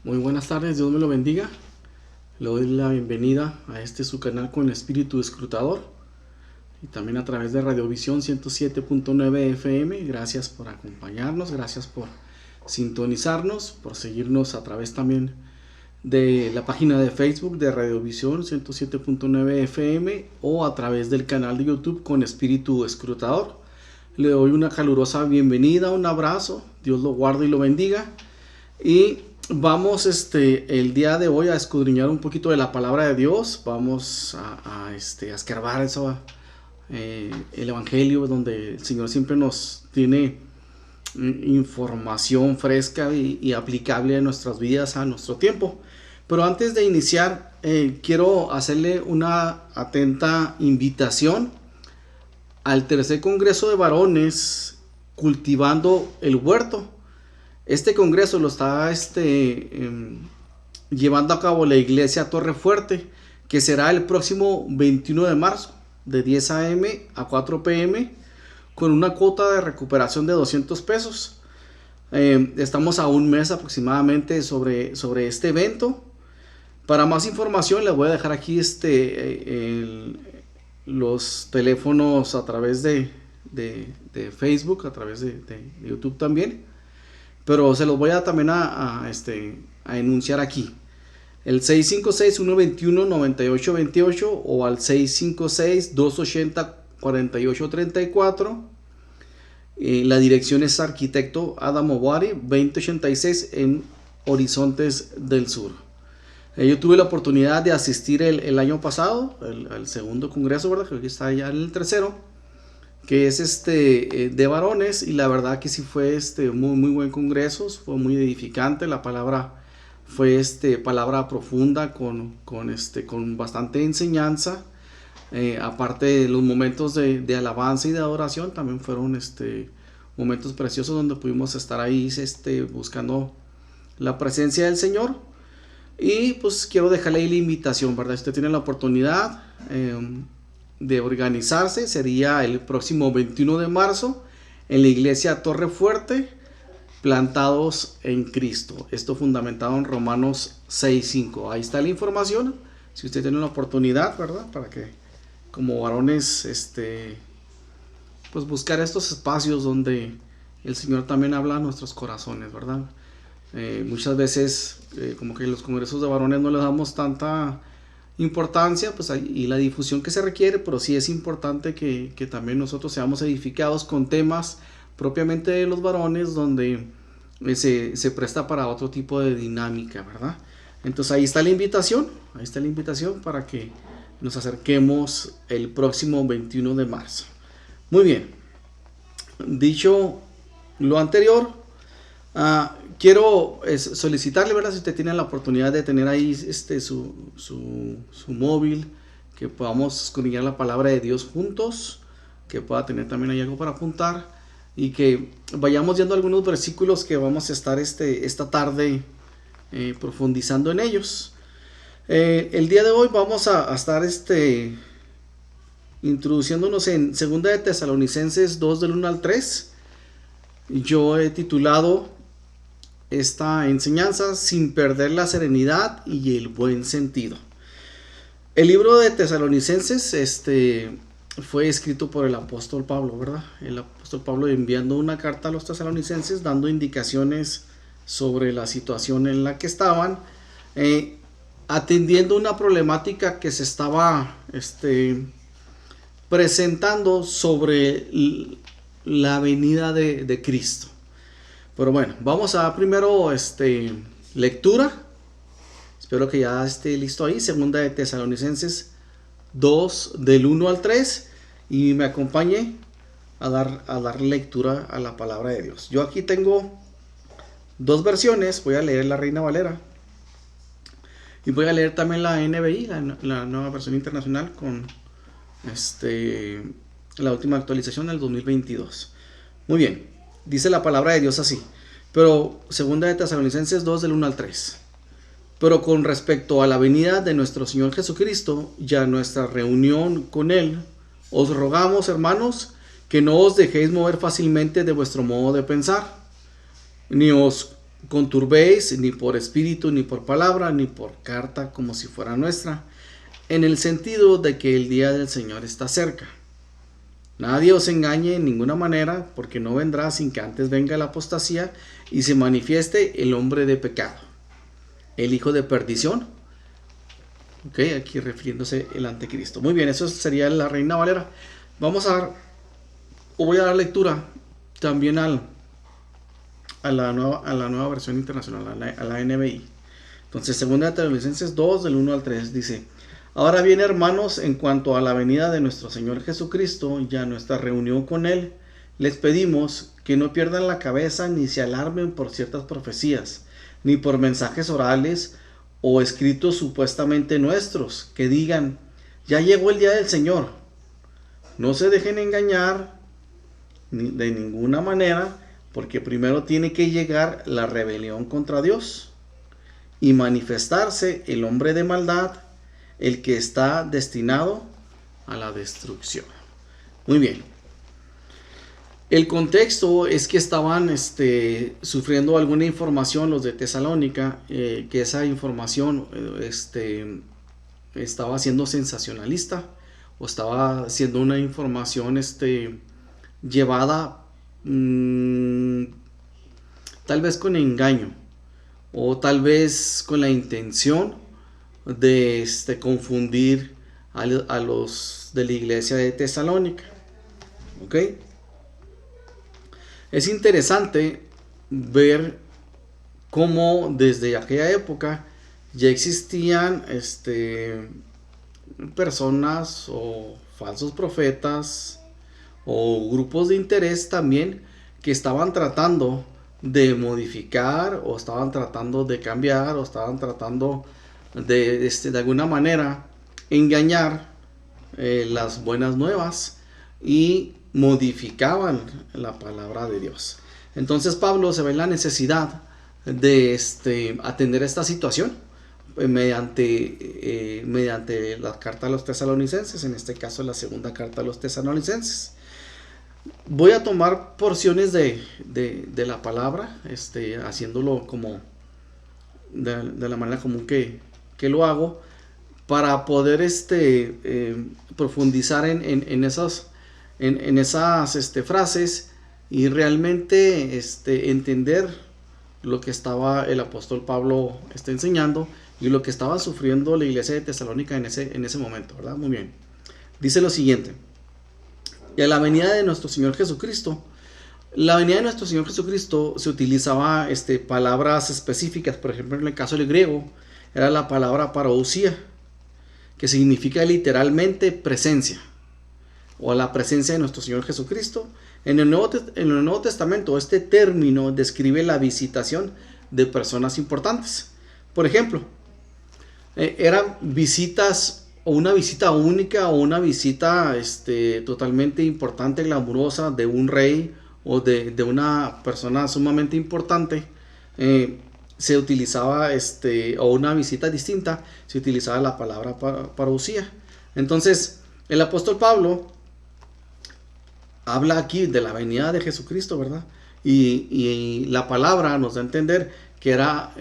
Muy buenas tardes, Dios me lo bendiga. Le doy la bienvenida a su canal con espíritu escrutador y también a través de Radiovisión 107.9 FM. Gracias por acompañarnos, gracias por sintonizarnos, por seguirnos a través también de la página de Facebook de Radiovisión 107.9 FM o a través del canal de YouTube con espíritu escrutador. Le doy una calurosa bienvenida, un abrazo, Dios lo guarde y lo bendiga. Y vamos el día de hoy a escudriñar un poquito de la palabra de Dios. Vamos a escarbar eso, el evangelio, donde el Señor siempre nos tiene información fresca y aplicable a nuestras vidas, a nuestro tiempo. Pero antes de iniciar, quiero hacerle una atenta invitación al tercer congreso de varones cultivando el huerto. Este congreso lo está llevando a cabo la iglesia Torre Fuerte, que será el próximo 21 de marzo, de 10 a.m. a 4 p.m., con una cuota de recuperación de 200 pesos. Estamos a un mes aproximadamente sobre este evento. Para más información les voy a dejar aquí los teléfonos a través de Facebook, a través de YouTube también. Pero se los voy a también a enunciar aquí. El 656-121-9828 o al 656-280-4834. La dirección es Arquitecto Adam Owari, 2086 en Horizontes del Sur. Yo tuve la oportunidad de asistir el año pasado, al segundo congreso, ¿verdad? Que aquí está ya en el tercero, que es de varones, y la verdad que sí fue muy buen congreso, fue muy edificante. La palabra fue palabra profunda con bastante enseñanza. Aparte de los momentos de alabanza y de adoración, también fueron momentos preciosos donde pudimos estar ahí buscando la presencia del Señor. Y pues quiero dejarle ahí la invitación, ¿verdad? Si usted tiene la oportunidad de organizarse, sería el próximo 21 de marzo en la iglesia Torre Fuerte, plantados en Cristo. Esto fundamentado en Romanos 6:5. Ahí está la información. Si usted tiene la oportunidad, ¿verdad? Para que como varones, pues buscar estos espacios donde el Señor también habla a nuestros corazones, ¿verdad? Muchas veces como que los congresos de varones no les damos tanta importancia pues, y la difusión que se requiere, pero sí es importante que también nosotros seamos edificados con temas propiamente de los varones, donde se presta para otro tipo de dinámica, ¿verdad? Entonces ahí está la invitación para que nos acerquemos el próximo 21 de marzo. Muy bien, dicho lo anterior, quiero solicitarle, ¿verdad? Si usted tiene la oportunidad de tener ahí su móvil, que podamos escudriñar la palabra de Dios juntos, que pueda tener también ahí algo para apuntar y que vayamos viendo algunos versículos que vamos a estar esta tarde profundizando en ellos. El día de hoy vamos a estar introduciéndonos en 2 de Tesalonicenses 2 del 1 al 3. Yo he titulado esta enseñanza Sin perder la serenidad y el buen sentido. El libro de Tesalonicenses fue escrito por el apóstol Pablo, ¿verdad? El apóstol Pablo enviando una carta a los tesalonicenses dando indicaciones sobre la situación en la que estaban, atendiendo una problemática que se estaba presentando sobre la venida de Cristo. Pero bueno, vamos a primero lectura. Espero que ya esté listo ahí. 2 de Tesalonicenses 2 del 1 al 3 y me acompañe a dar lectura a la palabra de Dios. Yo aquí tengo dos versiones. Voy a leer la Reina Valera y voy a leer también la NBI, la nueva versión internacional, con la última actualización del 2022. Muy bien, dice la palabra de Dios así. Pero 2 de Tesalonicenses 2 del 1 al 3. Pero con respecto a la venida de nuestro Señor Jesucristo y a nuestra reunión con Él, os rogamos, hermanos, que no os dejéis mover fácilmente de vuestro modo de pensar, ni os conturbéis, ni por espíritu, ni por palabra, ni por carta como si fuera nuestra, en el sentido de que el día del Señor está cerca. Nadie os engañe en ninguna manera, porque no vendrá sin que antes venga la apostasía y se manifieste el hombre de pecado, el hijo de perdición. Ok, aquí refiriéndose el anticristo. Muy bien, eso sería la Reina Valera. Voy a dar lectura también a la nueva versión internacional, a la NBI. Entonces, segunda de Tesalonicenses 2, del 1 al 3, dice: ahora bien, hermanos, en cuanto a la venida de nuestro Señor Jesucristo y a nuestra reunión con Él, les pedimos que no pierdan la cabeza ni se alarmen por ciertas profecías, ni por mensajes orales o escritos supuestamente nuestros, que digan, ya llegó el día del Señor. No se dejen engañar de ninguna manera, porque primero tiene que llegar la rebelión contra Dios y manifestarse el hombre de maldad, el que está destinado a la destrucción. Muy bien. El contexto es que estaban sufriendo alguna información los de Tesalónica, que esa información estaba siendo sensacionalista o estaba siendo una información llevada tal vez con engaño o tal vez con la intención de confundir a los de la iglesia de Tesalónica. ¿Ok? Es interesante ver cómo desde aquella época ya existían personas o falsos profetas o grupos de interés también que estaban tratando de modificar o estaban tratando de cambiar o estaban tratando de alguna manera engañar las buenas nuevas y modificaban la palabra de Dios. Entonces Pablo se ve en la necesidad de atender esta situación mediante la carta a los tesalonicenses, en este caso la segunda carta a los tesalonicenses. Voy a tomar porciones de la palabra, haciéndolo como de la manera común que lo hago, para poder profundizar en esas frases y realmente entender lo que estaba el apóstol Pablo enseñando y lo que estaba sufriendo la iglesia de Tesalónica en ese momento, ¿verdad? Muy bien. Dice lo siguiente: y a la venida de nuestro Señor Jesucristo. La venida de nuestro Señor Jesucristo se utilizaba palabras específicas. Por ejemplo, en el caso del griego era la palabra parousia, que significa literalmente presencia, o la presencia de nuestro Señor Jesucristo. En el Nuevo Testamento este término describe la visitación de personas importantes. Por ejemplo, eran visitas, o una visita única, o una visita totalmente importante, glamurosa, de un rey o de una persona sumamente importante. Se utilizaba, o una visita distinta, se utilizaba la palabra parousia. Entonces, el apóstol Pablo habla aquí de la venida de Jesucristo, ¿verdad? Y la palabra nos da a entender que era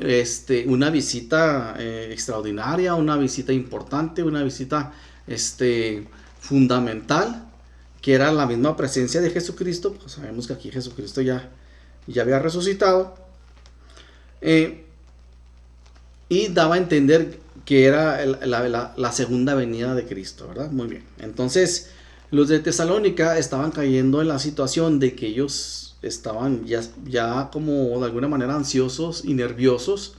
una visita extraordinaria, una visita importante, una visita fundamental, que era la misma presencia de Jesucristo. Pues sabemos que aquí Jesucristo ya había resucitado, y daba a entender que era la segunda venida de Cristo, ¿verdad? Muy bien. Entonces, los de Tesalónica estaban cayendo en la situación de que ellos estaban ya como de alguna manera ansiosos y nerviosos,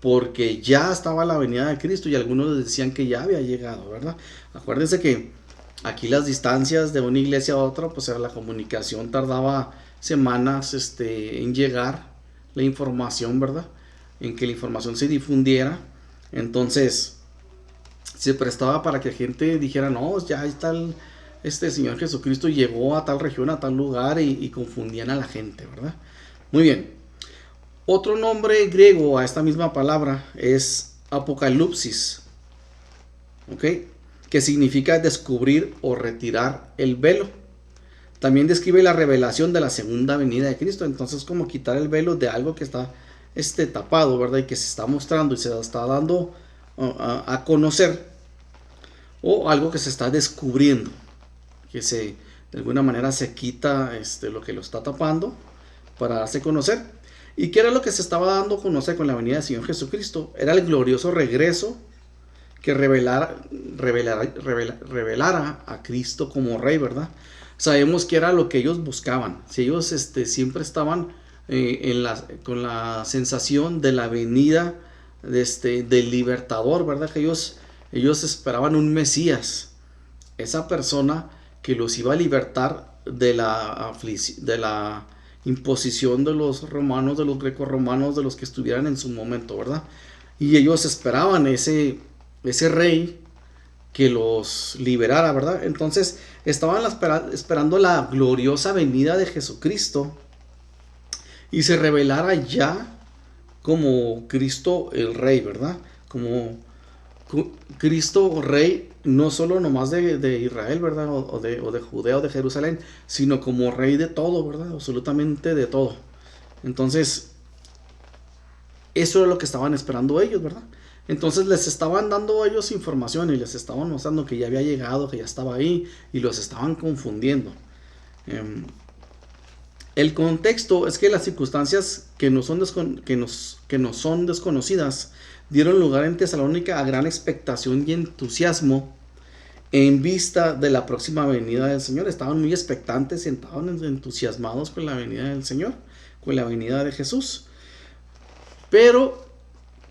porque ya estaba la venida de Cristo, y algunos les decían que ya había llegado, ¿verdad? Acuérdense que aquí las distancias de una iglesia a otra, pues era la comunicación, tardaba semanas en llegar la información, ¿verdad? En que la información se difundiera. Entonces se prestaba para que gente dijera, no, ya está Señor Jesucristo llegó a tal región, a tal lugar, y confundían a la gente, ¿verdad? Muy bien. Otro nombre griego a esta misma palabra es apocalipsis, ¿ok? Que significa descubrir o retirar el velo. También describe la revelación de la segunda venida de Cristo. Entonces, como quitar el velo de algo que está tapado, ¿verdad? Y que se está mostrando y se está dando a conocer, o algo que se está descubriendo, que de alguna manera se quita lo que lo está tapando para darse a conocer. ¿Y qué era lo que se estaba dando a conocer con la venida del Señor Jesucristo? Era el glorioso regreso que revelara a Cristo como Rey, ¿verdad? Sabemos que era lo que ellos buscaban. Si ellos siempre estaban con la sensación de la venida del libertador, ¿verdad? Que ellos esperaban un Mesías, esa persona que los iba a libertar de la imposición de los romanos, de los grecorromanos, de los que estuvieran en su momento, ¿verdad? Y ellos esperaban ese rey que los liberara, ¿verdad? Entonces estaban esperando la gloriosa venida de Jesucristo y se revelara ya como Cristo el Rey, ¿verdad? Como Cristo Rey, no solo nomás de Israel, ¿verdad? O de Judea o de Jerusalén, sino como Rey de todo, ¿verdad? Absolutamente de todo. Entonces, eso era lo que estaban esperando ellos, ¿verdad? Entonces les estaban dando a ellos información y les estaban mostrando que ya había llegado, que ya estaba ahí, y los estaban confundiendo. El contexto es que las circunstancias que nos son desconocidas dieron lugar en Tesalónica a gran expectación y entusiasmo en vista de la próxima venida del Señor. Estaban muy expectantes, estaban entusiasmados con la venida del Señor, con la venida de Jesús. Pero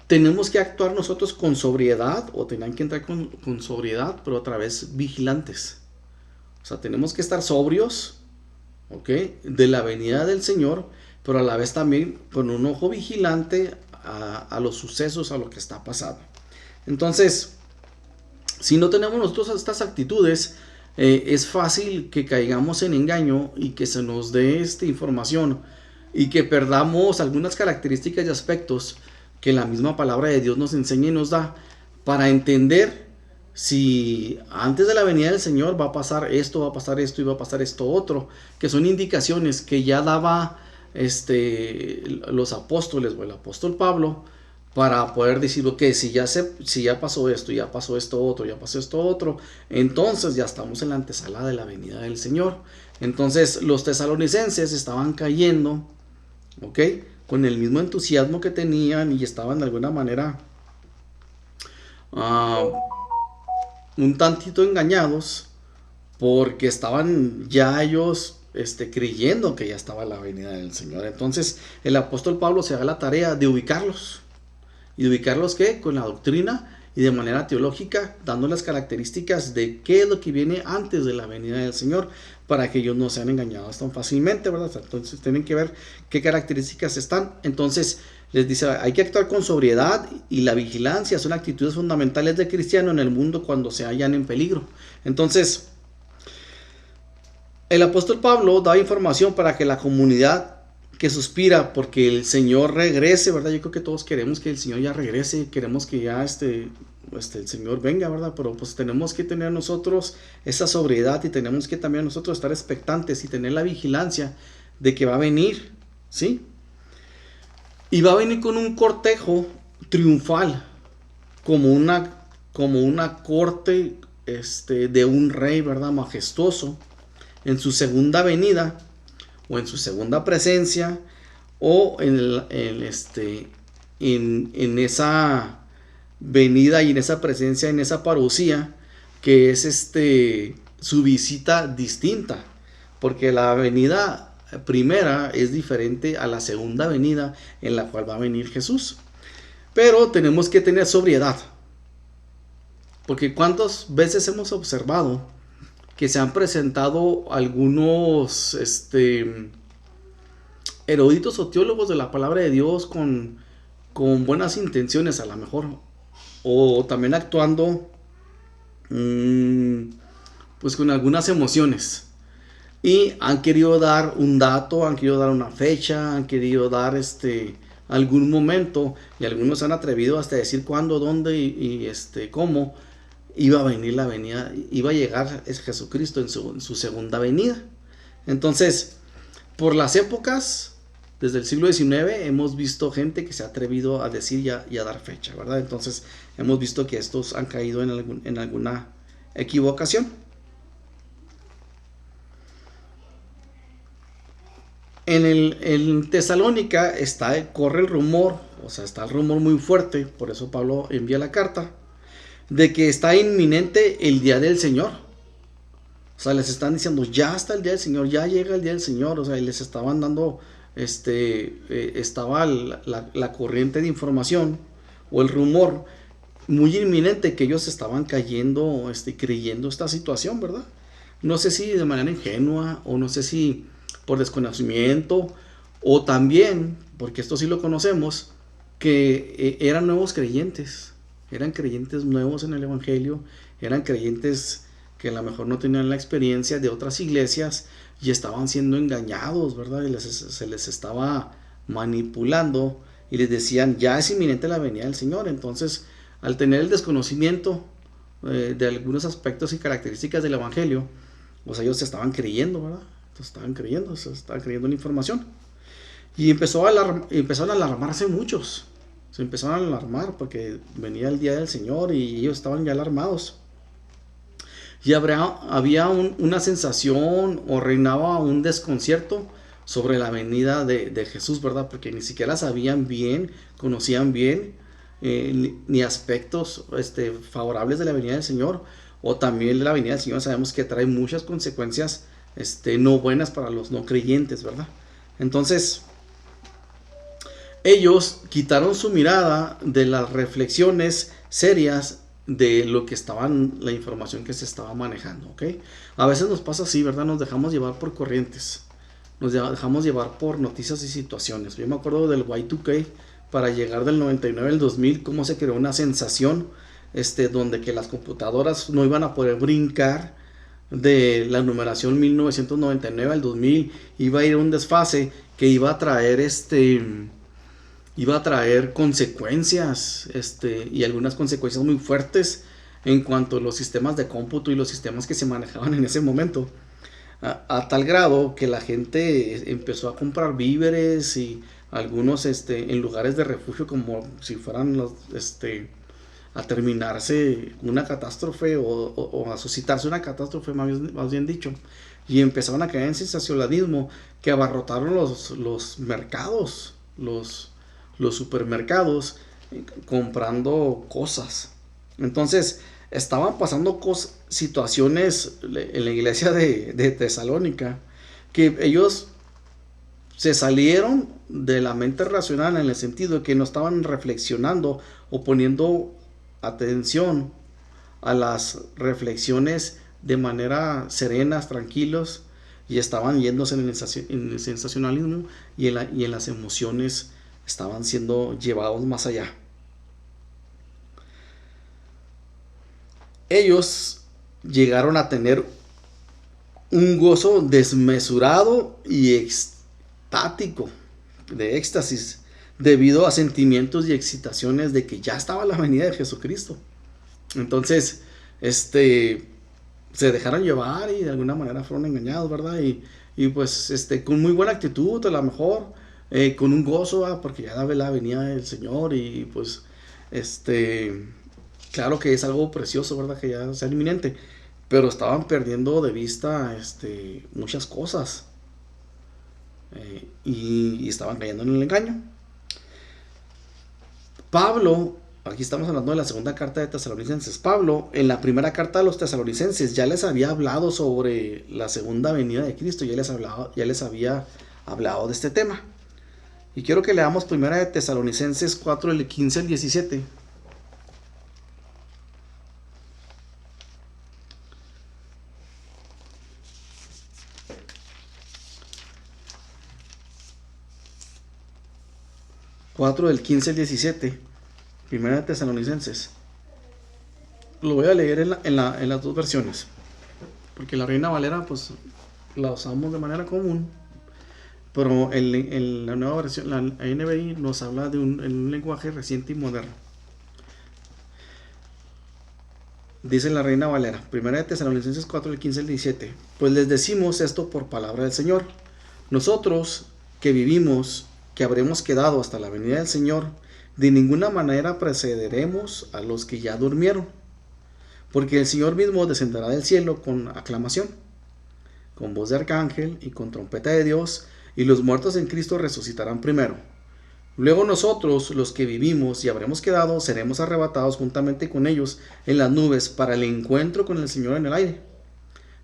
tenemos que actuar nosotros con sobriedad, o tenían que entrar con sobriedad, pero otra vez vigilantes. O sea, tenemos que estar sobrios, ¿ok?, de la venida del Señor, pero a la vez también con un ojo vigilante a los sucesos, a lo que está pasando. Entonces, si no tenemos nosotros estas actitudes, es fácil que caigamos en engaño y que se nos dé información y que perdamos algunas características y aspectos que la misma palabra de Dios nos enseña y nos da para entender si antes de la venida del Señor va a pasar esto y va a pasar esto otro, que son indicaciones que ya daba los apóstoles o el apóstol Pablo, para poder decir, ok, si ya pasó esto, ya pasó esto otro, entonces ya estamos en la antesala de la venida del Señor. Entonces los tesalonicenses estaban cayendo, ok, con el mismo entusiasmo que tenían, y estaban de alguna manera un tantito engañados, porque estaban ya ellos creyendo que ya estaba la venida del Señor. Entonces el apóstol Pablo se da la tarea de ubicarlos. ¿Y de ubicarlos qué? Con la doctrina y de manera teológica, dando las características de qué es lo que viene antes de la venida del Señor, para que ellos no sean engañados tan fácilmente, ¿verdad? Entonces tienen que ver qué características están. Entonces les dice, hay que actuar con sobriedad, y la vigilancia son actitudes fundamentales del cristiano en el mundo cuando se hallan en peligro. Entonces, el apóstol Pablo da información para que la comunidad que suspira porque el Señor regrese, ¿verdad? Yo creo que todos queremos que el Señor ya regrese, queremos que ya el Señor venga, ¿verdad? Pero pues tenemos que tener nosotros esa sobriedad, y tenemos que también nosotros estar expectantes y tener la vigilancia de que va a venir, ¿sí? Y va a venir con un cortejo triunfal, como una corte de un rey, ¿verdad? Majestuoso, en su segunda venida, o en su segunda presencia, o en esa venida y en esa presencia, en esa parucía, que es su visita distinta, porque la venida primera es diferente a la segunda venida en la cual va a venir Jesús. Pero tenemos que tener sobriedad, porque cuántas veces hemos observado que se han presentado algunos eruditos o teólogos de la palabra de Dios con buenas intenciones, a lo mejor, o también actuando pues con algunas emociones, y han querido dar un dato, han querido dar una fecha, han querido dar algún momento, y algunos han atrevido hasta decir cuándo, dónde y cómo iba a venir la venida, iba a llegar Jesucristo en su segunda venida. Entonces, por las épocas, desde el siglo XIX hemos visto gente que se ha atrevido a decir y a dar fecha, ¿verdad? Entonces hemos visto que estos han caído en alguna equivocación. En Tesalónica corre el rumor, o sea, está el rumor muy fuerte, por eso Pablo envía la carta, de que está inminente el día del Señor. O sea, les están diciendo, ya está el día del Señor, ya llega el día del Señor. O sea, y les estaban dando, estaba la corriente de información o el rumor muy inminente que ellos estaban cayendo, creyendo esta situación, ¿verdad? No sé si de manera ingenua o no sé si por desconocimiento o también, porque esto sí lo conocemos, que eran nuevos creyentes, eran creyentes nuevos en el Evangelio, eran creyentes que a lo mejor no tenían la experiencia de otras iglesias y estaban siendo engañados, ¿verdad? Y se les estaba manipulando y les decían, ya es inminente la venida del Señor. Entonces, al tener el desconocimiento de algunos aspectos y características del Evangelio, pues ellos se estaban creyendo, ¿verdad? Estaban creyendo en la información. Y empezaron a alarmarse muchos. Se empezaron a alarmar porque venía el día del Señor y ellos estaban ya alarmados. Y había una sensación o reinaba un desconcierto sobre la venida de Jesús, ¿verdad? Porque ni siquiera sabían bien, conocían bien ni aspectos favorables de la venida del Señor, o también de la venida del Señor sabemos que trae muchas consecuencias no buenas para los no creyentes, ¿verdad? Entonces, ellos quitaron su mirada de las reflexiones serias de lo que la información que se estaba manejando, ¿ok? A veces nos pasa así, ¿verdad? Nos dejamos llevar por corrientes, nos dejamos llevar por noticias y situaciones. Yo me acuerdo del Y2K, para llegar del 99 al 2000, cómo se creó una sensación, donde que las computadoras no iban a poder brincar de la numeración 1999 al 2000, iba a ir un desfase que iba a traer consecuencias, y algunas consecuencias muy fuertes en cuanto a los sistemas de cómputo y los sistemas que se manejaban en ese momento, a tal grado que la gente empezó a comprar víveres y algunos en lugares de refugio como si fueran a terminarse una catástrofe o a suscitarse una catástrofe, más bien dicho, y empezaron a caer en sensacionalismo que abarrotaron los mercados, los supermercados, comprando cosas. Entonces estaban pasando situaciones en la iglesia de Tesalónica, que ellos se salieron de la mente racional, en el sentido de que no estaban reflexionando o poniendo atención a las reflexiones de manera serenas, tranquilos, y estaban yéndose en el sensacionalismo y en las emociones, estaban siendo llevados más allá. Ellos llegaron a tener un gozo desmesurado y extático, de éxtasis, debido a sentimientos y excitaciones de que ya estaba la venida de Jesucristo. Entonces, se dejaron llevar y de alguna manera fueron engañados, ¿verdad? Y pues, con muy buena actitud, a lo mejor, con un gozo, porque ya la venida del Señor, y pues, claro que es algo precioso, ¿verdad? Que ya sea inminente, pero estaban perdiendo de vista, muchas cosas, y estaban cayendo en el engaño. Pablo, aquí estamos hablando de la segunda carta de Tesalonicenses. Pablo, en la primera carta de los Tesalonicenses, ya les había hablado sobre la segunda venida de Cristo, ya les había hablado de este tema. Y quiero que leamos primera de Tesalonicenses 4, del 15 al 17. Del 15 al 17, primera de Tesalonicenses. Lo voy a leer en las dos versiones, porque la Reina Valera pues la usamos de manera común, pero en la nueva versión, la NBI, nos habla de un lenguaje reciente y moderno. Dice la Reina Valera, primera de Tesalonicenses 4, del 15 al 17. Pues les decimos esto por palabra del Señor. Nosotros que vivimos que habremos quedado hasta la venida del Señor, de ninguna manera precederemos a los que ya durmieron, porque el Señor mismo descenderá del cielo con aclamación, con voz de arcángel y con trompeta de Dios, y los muertos en Cristo resucitarán primero. Luego nosotros, los que vivimos y habremos quedado, seremos arrebatados juntamente con ellos en las nubes para el encuentro con el Señor en el aire.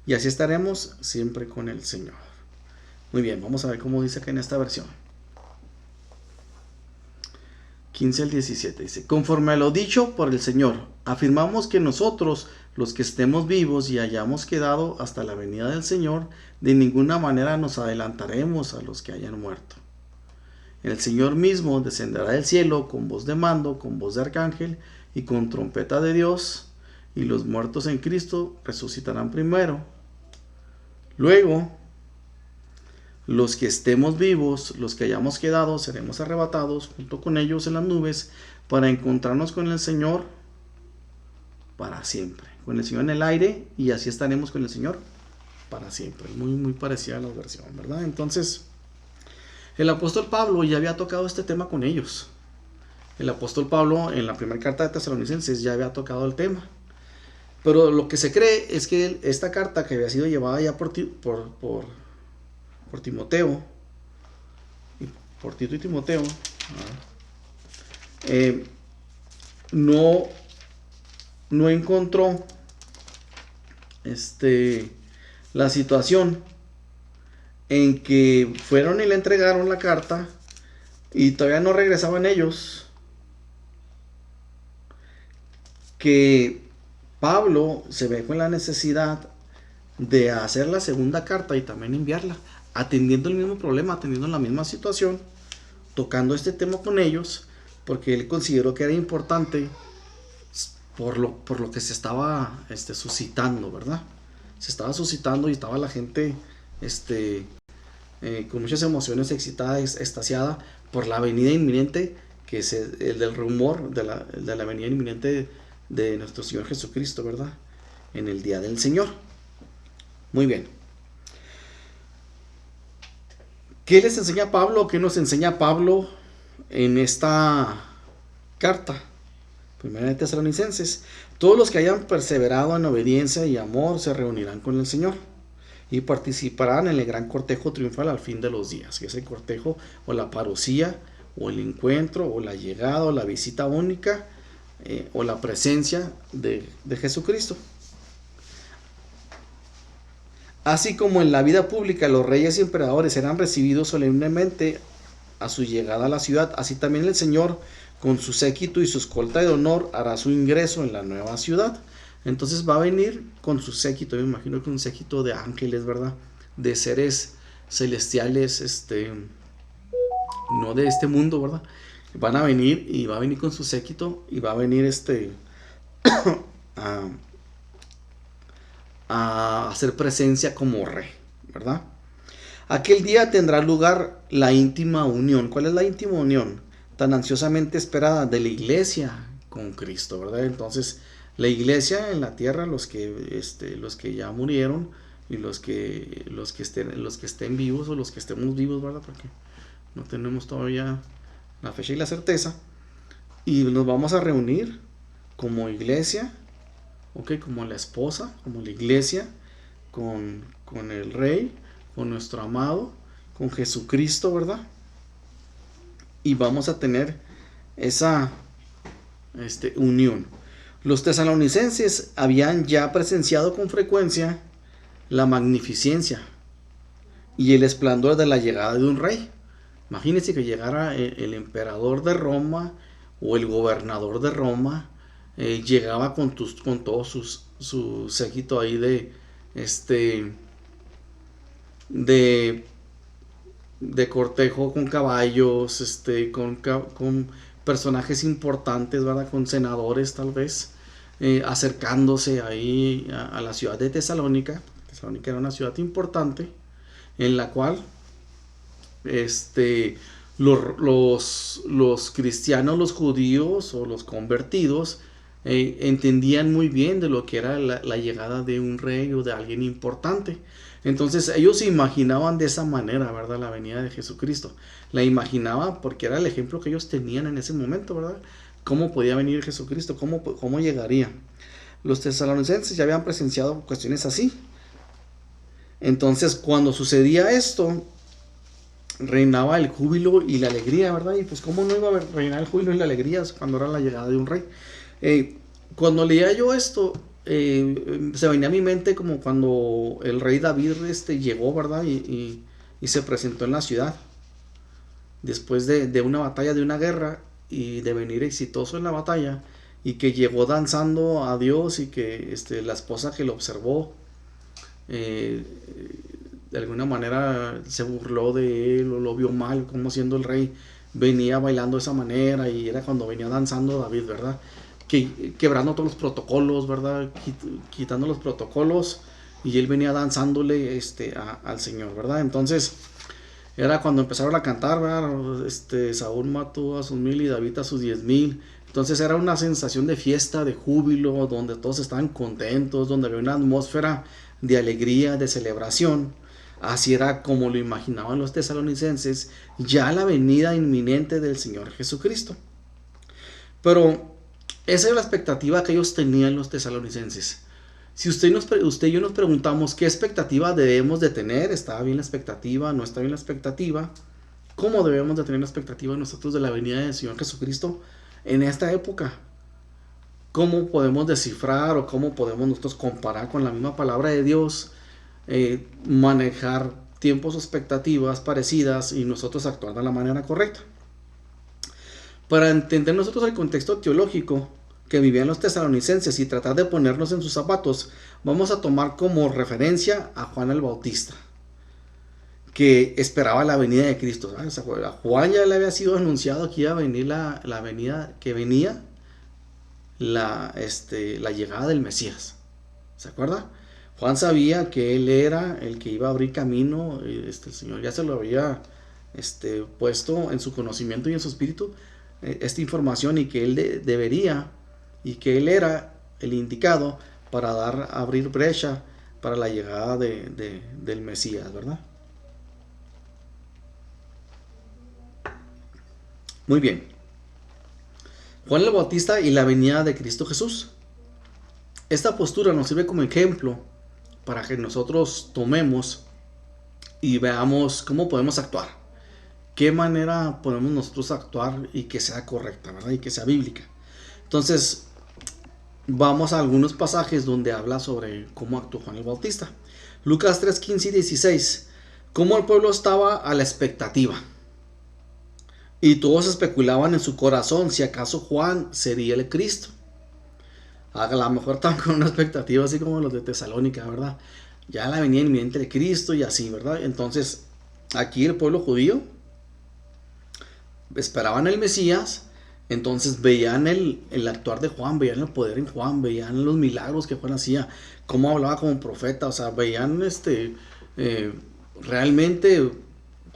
Y así estaremos siempre con el Señor. Muy bien, vamos a ver cómo dice acá en esta versión. 15 al 17 dice: conforme a lo dicho por el Señor, afirmamos que nosotros, los que estemos vivos y hayamos quedado hasta la venida del Señor, de ninguna manera nos adelantaremos a los que hayan muerto. El Señor mismo descenderá del cielo con voz de mando, con voz de arcángel y con trompeta de Dios, y los muertos en Cristo resucitarán primero. Luego, los que estemos vivos, los que hayamos quedado, seremos arrebatados junto con ellos en las nubes para encontrarnos con el Señor para siempre. Con el Señor en el aire, y así estaremos con el Señor para siempre. Muy parecida a la versión, ¿verdad? Entonces, el apóstol Pablo ya había tocado este tema con ellos. El apóstol Pablo en la primera carta de Tesalonicenses ya había tocado el tema. Pero lo que se cree es que esta carta, que había sido llevada ya por Timoteo, por Tito y Timoteo, no encontró la situación en que fueron y le entregaron la carta y todavía no regresaban ellos, que Pablo se ve con la necesidad de hacer la segunda carta y también enviarla, atendiendo el mismo problema, atendiendo la misma situación, tocando este tema con ellos, porque él consideró que era importante por lo que se estaba suscitando, ¿verdad? Se estaba suscitando y estaba la gente con muchas emociones, excitada, extasiada por la venida inminente, que es el del rumor de la venida inminente de nuestro Señor Jesucristo, ¿verdad? En el día del Señor. Muy bien. ¿Qué les enseña Pablo? ¿Qué nos enseña Pablo en esta carta? Primera de Tesalonicenses: todos los que hayan perseverado en obediencia y amor se reunirán con el Señor y participarán en el gran cortejo triunfal al fin de los días. Que es el cortejo, o la parusía, o el encuentro, o la llegada, o la visita única, o la presencia de Jesucristo. Así como en la vida pública los reyes y emperadores serán recibidos solemnemente a su llegada a la ciudad, así también el Señor, con su séquito y su escolta de honor, hará su ingreso en la nueva ciudad. Entonces va a venir con su séquito, me imagino que un séquito de ángeles, ¿verdad? De seres celestiales, no de este mundo, ¿verdad? Van a venir, y va a venir con su séquito, y va a venir a hacer presencia como rey, ¿verdad? Aquel día tendrá lugar la íntima unión. ¿Cuál es la íntima unión? Tan ansiosamente esperada de la iglesia con Cristo, ¿verdad? Entonces, la iglesia en la tierra, los que ya murieron, y los que estén vivos, o los que estemos vivos, ¿verdad? Porque no tenemos todavía la fecha y la certeza, y nos vamos a reunir como iglesia, como la esposa, como la iglesia, con el rey, con nuestro amado, con Jesucristo, ¿verdad? Y vamos a tener esa unión. Los tesalonicenses habían ya presenciado con frecuencia la magnificencia y el esplendor de la llegada de un rey. Imagínense que llegara el emperador de Roma, o el gobernador de Roma, llegaba con todo su séquito ahí de cortejo, con caballos, con personajes importantes, ¿verdad? Con senadores tal vez, acercándose ahí a la ciudad de Tesalónica. Tesalónica era una ciudad importante, en la cual los cristianos, los judíos o los convertidos entendían muy bien de lo que era la llegada de un rey o de alguien importante. Entonces ellos se imaginaban de esa manera, ¿verdad? La venida de Jesucristo. La imaginaban porque era el ejemplo que ellos tenían en ese momento, ¿verdad? ¿Cómo podía venir Jesucristo? ¿Cómo llegaría? Los tesalonicenses ya habían presenciado cuestiones así. Entonces, cuando sucedía esto, reinaba el júbilo y la alegría, ¿verdad? Y pues, ¿cómo no iba a reinar el júbilo y la alegría cuando era la llegada de un rey? Cuando leía yo esto, se venía a mi mente como cuando el rey David llegó, ¿verdad? Y se presentó en la ciudad, después de una batalla, de una guerra, y de venir exitoso en la batalla, y que llegó danzando a Dios, y que la esposa que lo observó, eh, de alguna manera se burló de él o lo vio mal, como siendo el rey venía bailando de esa manera, y era cuando venía danzando David, ¿verdad? Quebrando todos los protocolos, ¿verdad? Quitando los protocolos, y él venía danzándole al Señor, ¿verdad? Entonces era cuando empezaron a cantar, ¿verdad? Saúl mató a sus 1000 y David a sus 10,000. Entonces era una sensación de fiesta, de júbilo, donde todos estaban contentos, donde había una atmósfera de alegría, de celebración. Así era como lo imaginaban los tesalonicenses, ya la venida inminente del Señor Jesucristo. Pero esa era la expectativa que ellos tenían, los tesalonicenses. Si usted y yo nos preguntamos qué expectativa debemos de tener, ¿está bien la expectativa? ¿No está bien la expectativa? ¿Cómo debemos de tener la expectativa nosotros de la venida del Señor Jesucristo en esta época? ¿Cómo podemos descifrar o cómo podemos nosotros comparar con la misma palabra de Dios, manejar tiempos o expectativas parecidas y nosotros actuar de la manera correcta? Para entender nosotros el contexto teológico que vivían los tesalonicenses y tratar de ponernos en sus zapatos, vamos a tomar como referencia a Juan el Bautista, que esperaba la venida de Cristo. A Juan ya le había sido anunciado que iba a venir la venida, que venía la llegada del Mesías. ¿Se acuerda? Juan sabía que él era el que iba a abrir camino. El Señor ya se lo había puesto en su conocimiento y en su espíritu esta información, y que él debería, y que él era el indicado para abrir brecha para la llegada del Mesías, ¿verdad? Muy bien. Juan el Bautista y la venida de Cristo Jesús. Esta postura nos sirve como ejemplo para que nosotros tomemos y veamos cómo podemos actuar. Qué manera podemos nosotros actuar y que sea correcta, ¿verdad? Y que sea bíblica. Entonces, vamos a algunos pasajes donde habla sobre cómo actuó Juan el Bautista. Lucas 3, 15 y 16. Cómo el pueblo estaba a la expectativa. Y todos especulaban en su corazón si acaso Juan sería el Cristo. A lo mejor estaban con una expectativa así como los de Tesalónica, ¿verdad? Ya la venida inminente de Cristo y así, ¿verdad? Entonces, aquí el pueblo judío esperaban el Mesías. Entonces veían el actuar de Juan, veían el poder en Juan, veían los milagros que Juan hacía, cómo hablaba como profeta, o sea, veían realmente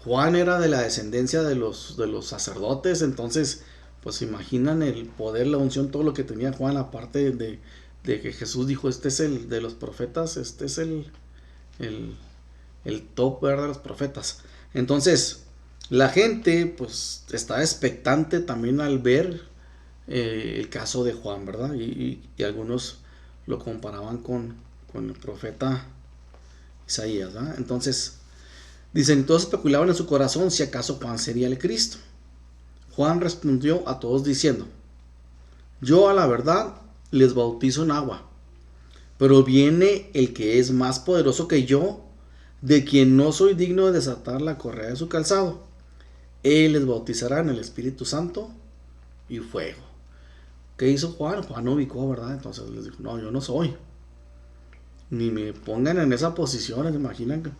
Juan era de la descendencia de los sacerdotes. Entonces pues imaginan el poder, la unción, todo lo que tenía Juan, aparte de que Jesús dijo, este es el de los profetas, este es el top, ¿verdad?, de los profetas. Entonces la gente pues estaba expectante también al ver el caso de Juan, ¿verdad? Y algunos lo comparaban con el profeta Isaías, ¿verdad? Entonces dicen, todos especulaban en su corazón si acaso Juan sería el Cristo. Juan respondió a todos diciendo, yo a la verdad les bautizo en agua, pero viene el que es más poderoso que yo, de quien no soy digno de desatar la correa de su calzado. Él les bautizará en el Espíritu Santo y fuego. ¿Qué hizo Juan? Juan no ubicó, ¿verdad? Entonces les dijo, no, yo no soy. Ni me pongan en esa posición. ¿Se imaginan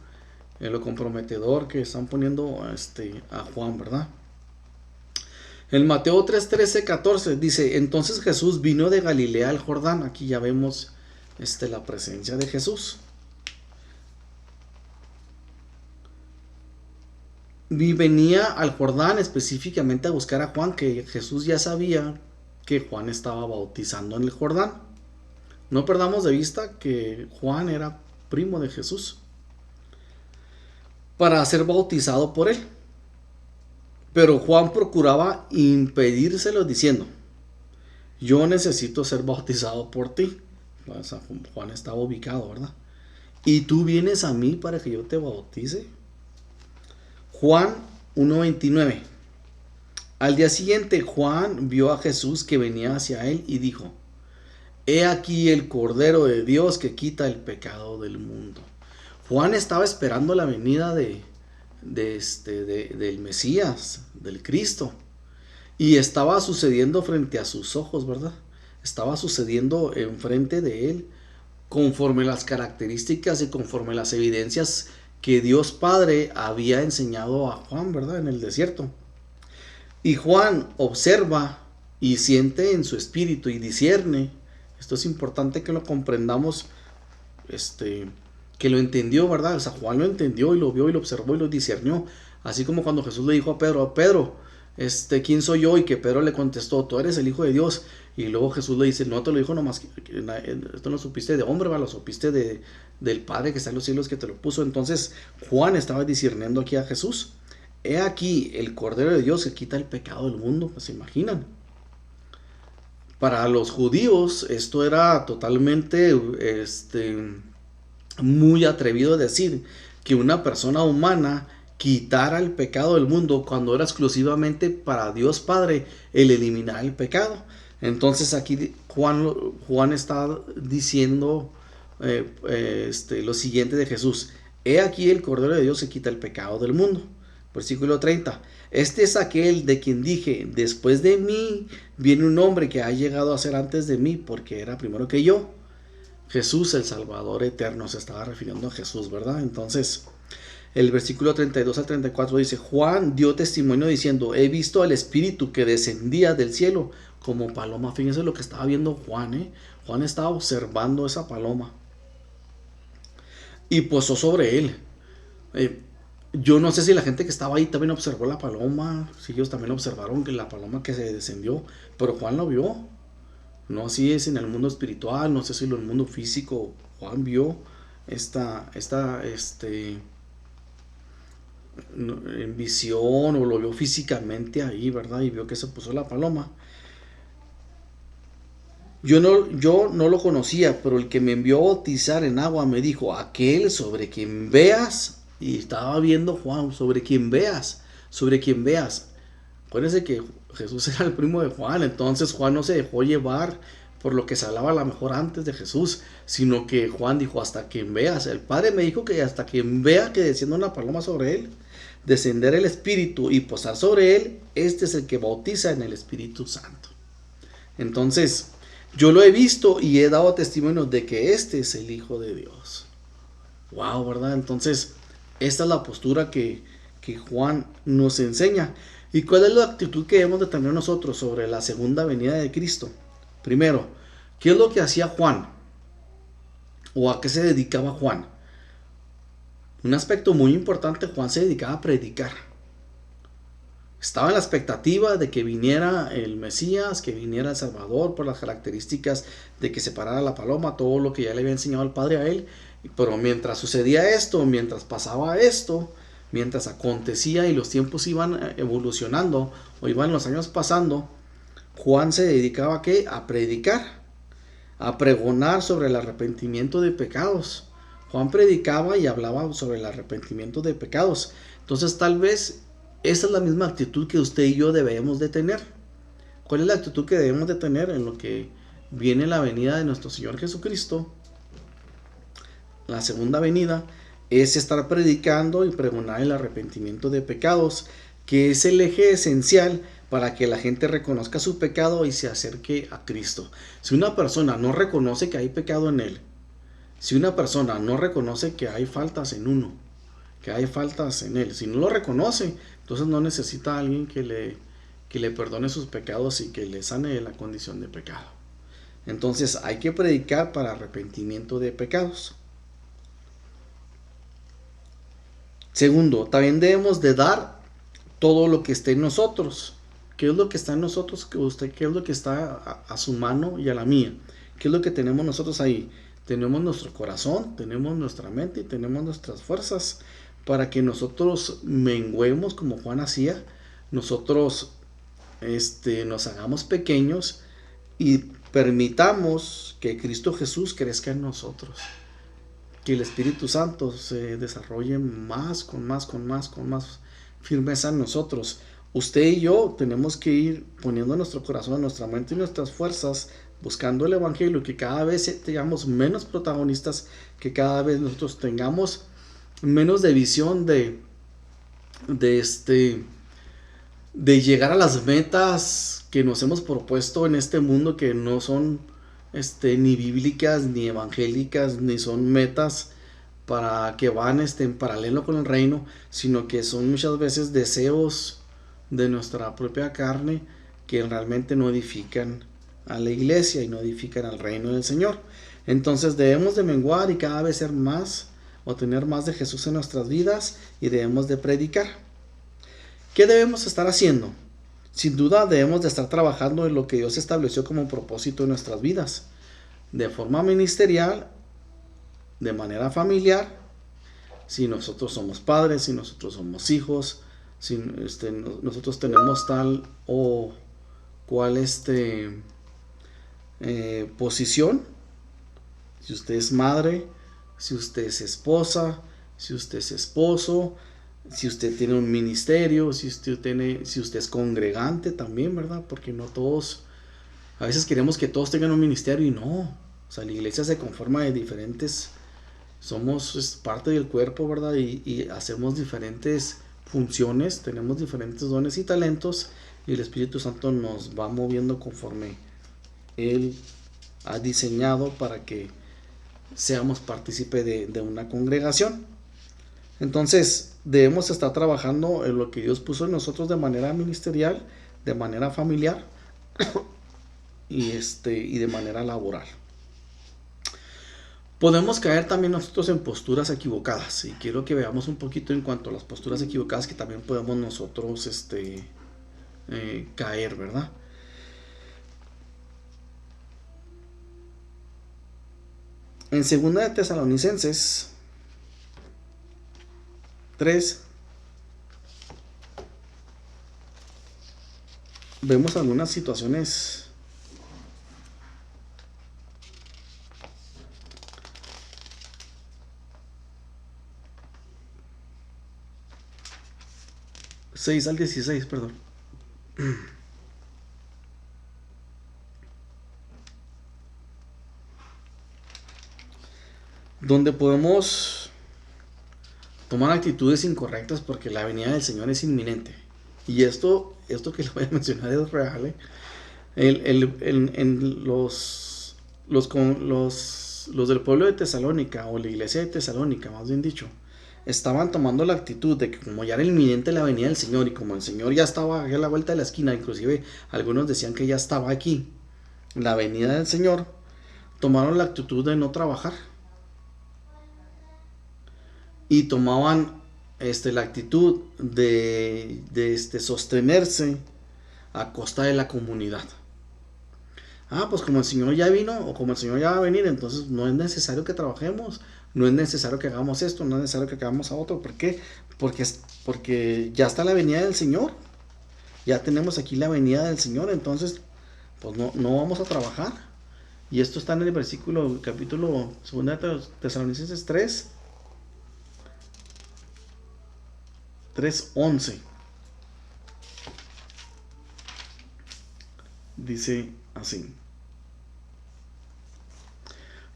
en lo comprometedor que están poniendo a Juan, ¿verdad? En Mateo 3, 13, 14 dice, entonces Jesús vino de Galilea al Jordán. Aquí ya vemos la presencia de Jesús. Y venía al Jordán específicamente a buscar a Juan, que Jesús ya sabía que Juan estaba bautizando en el Jordán. No perdamos de vista que Juan era primo de Jesús. para ser bautizado por él. Pero Juan procuraba impedírselo diciendo: yo necesito ser bautizado por ti. O sea, Juan estaba ubicado, ¿verdad? Y tú vienes a mí para que yo te bautice. Juan 1:29. Al día siguiente Juan vio a Jesús que venía hacia él y dijo: he aquí el Cordero de Dios que quita el pecado del mundo. Juan estaba esperando la venida del Mesías, del Cristo. Y estaba sucediendo frente a sus ojos, ¿verdad? Estaba sucediendo enfrente de él, conforme las características y conforme las evidencias que Dios Padre había enseñado a Juan, ¿verdad? En el desierto. Y Juan observa y siente en su espíritu y discierne. Esto es importante que lo comprendamos, que lo entendió, ¿verdad? O sea, Juan lo entendió y lo vio y lo observó y lo discernió. Así como cuando Jesús le dijo a Pedro: Pedro, ¿quién soy yo? Y que Pedro le contestó: tú eres el Hijo de Dios. Y luego Jesús le dice: no te lo dijo nomás, esto no supiste de hombre, ¿verdad? Lo supiste del Padre que está en los cielos, que te lo puso. Entonces Juan estaba discerniendo aquí a Jesús. He aquí el Cordero de Dios que quita el pecado del mundo. Pues se imaginan. Para los judíos esto era totalmente muy atrevido decir que una persona humana quitara el pecado del mundo cuando era exclusivamente para Dios Padre el eliminar el pecado. Entonces aquí Juan está diciendo lo siguiente de Jesús: he aquí el Cordero de Dios que quita el pecado del mundo. Versículo 30. Este es aquel de quien dije: después de mí viene un hombre que ha llegado a ser antes de mí, porque era primero que yo. Jesús, el Salvador eterno, se estaba refiriendo a Jesús, ¿verdad? Entonces, el versículo 32 al 34 dice: Juan dio testimonio diciendo: he visto al Espíritu que descendía del cielo como paloma. Fíjense lo que estaba viendo Juan, ¿eh? Juan estaba observando esa paloma y posó sobre él. Yo no sé si la gente que estaba ahí también observó la paloma, si ellos también observaron que la paloma que se descendió, pero Juan lo vio. No así es en el mundo espiritual, no sé si en el mundo físico. Juan vio en visión, o lo vio físicamente ahí, ¿verdad? Y vio que se puso la paloma. Yo no lo conocía, pero el que me envió a bautizar en agua me dijo: aquel sobre quien veas. Y estaba viendo Juan: sobre quien veas, sobre quien veas. Acuérdense que Jesús era el primo de Juan, entonces Juan no se dejó llevar por lo que se hablaba a lo mejor antes de Jesús, sino que Juan dijo: hasta quien veas. El Padre me dijo que hasta quien vea que descienda una paloma sobre él, descender el Espíritu y posar sobre él, este es el que bautiza en el Espíritu Santo. Entonces, yo lo he visto y he dado testimonio de que este es el Hijo de Dios. Wow, ¿verdad? Entonces, esta es la postura que Juan nos enseña. ¿Y cuál es la actitud que debemos de tener nosotros sobre la segunda venida de Cristo? Primero, ¿qué es lo que hacía Juan? ¿O a qué se dedicaba Juan? Un aspecto muy importante: Juan se dedicaba a predicar. Estaba en la expectativa de que viniera el Mesías, que viniera el Salvador, por las características de que se parara la paloma, todo lo que ya le había enseñado el Padre a él. Pero mientras sucedía esto, mientras pasaba esto, mientras acontecía y los tiempos iban evolucionando o iban los años pasando, Juan se dedicaba ¿a qué? A predicar, a pregonar sobre el arrepentimiento de pecados. Juan predicaba y hablaba sobre el arrepentimiento de pecados. Entonces, tal vez esa es la misma actitud que usted y yo debemos de tener. ¿Cuál es la actitud que debemos de tener en lo que viene la venida de nuestro Señor Jesucristo? La segunda venida es estar predicando y pregonar el arrepentimiento de pecados, que es el eje esencial para que la gente reconozca su pecado y se acerque a Cristo. Si una persona no reconoce que hay pecado en él, si una persona no reconoce que hay faltas en uno, que hay faltas en él, si no lo reconoce, entonces no necesita a alguien que le perdone sus pecados y que le sane de la condición de pecado. Entonces hay que predicar para arrepentimiento de pecados. Segundo, también debemos de dar todo lo que esté en nosotros. ¿Qué es lo que está en nosotros? ¿Qué es lo que está a su mano y a la mía? ¿Qué es lo que tenemos nosotros ahí? Tenemos nuestro corazón, tenemos nuestra mente y tenemos nuestras fuerzas. para que nosotros menguemos como Juan hacía, nosotros nos hagamos pequeños y permitamos que Cristo Jesús crezca en nosotros, que el Espíritu Santo se desarrolle más, con más firmeza en nosotros. Usted y yo tenemos que ir poniendo nuestro corazón, nuestra mente y nuestras fuerzas buscando el Evangelio, que cada vez tengamos menos protagonistas, que cada vez nosotros tengamos menos de visión de llegar a las metas que nos hemos propuesto en este mundo, que no son ni bíblicas ni evangélicas, ni son metas para que van en paralelo con el reino, sino que son muchas veces deseos de nuestra propia carne que realmente no edifican a la iglesia y no edifican al reino del Señor. Entonces debemos de menguar y cada vez ser más o tener más de Jesús en nuestras vidas, y debemos de predicar. ¿Qué debemos estar haciendo? Sin duda debemos de estar trabajando en lo que Dios estableció como propósito en nuestras vidas, de forma ministerial, de manera familiar, si nosotros somos padres, si nosotros somos hijos, si nosotros tenemos tal o cual posición, si usted es madre, si usted es esposa, si usted es esposo, si usted tiene un ministerio, si usted es congregante también, ¿verdad? Porque no todos, a veces queremos que todos tengan un ministerio y no. O sea, la iglesia se conforma de diferentes, somos parte del cuerpo, ¿verdad? Y hacemos diferentes funciones, tenemos diferentes dones y talentos, y el Espíritu Santo nos va moviendo conforme Él ha diseñado para que seamos partícipe de una congregación. Entonces debemos estar trabajando en lo que Dios puso en nosotros de manera ministerial, de manera familiar y de manera laboral. Podemos caer también nosotros en posturas equivocadas, y quiero que veamos un poquito en cuanto a las posturas equivocadas que también podemos nosotros caer, ¿verdad? En 2 de Tesalonicenses 3 vemos algunas situaciones ...6 al 16, perdón. Donde podemos tomar actitudes incorrectas porque la venida del Señor es inminente. Y esto que le voy a mencionar es real, los del pueblo de Tesalónica, o la iglesia de Tesalónica, más bien dicho, estaban tomando la actitud de que como ya era inminente la venida del Señor, y como el Señor ya estaba a la vuelta de la esquina, inclusive algunos decían que ya estaba aquí la venida del Señor, tomaron la actitud de no trabajar, y tomaban la actitud de sostenerse a costa de la comunidad. Pues como el Señor ya vino, o como el Señor ya va a venir, entonces no es necesario que trabajemos, no es necesario que hagamos esto, no es necesario que hagamos a otro. ¿Por qué? Porque ya está la venida del Señor, ya tenemos aquí la venida del Señor, entonces pues no vamos a trabajar. Y esto está en el capítulo 2 de Tesalonicenses 3:11. Dice así: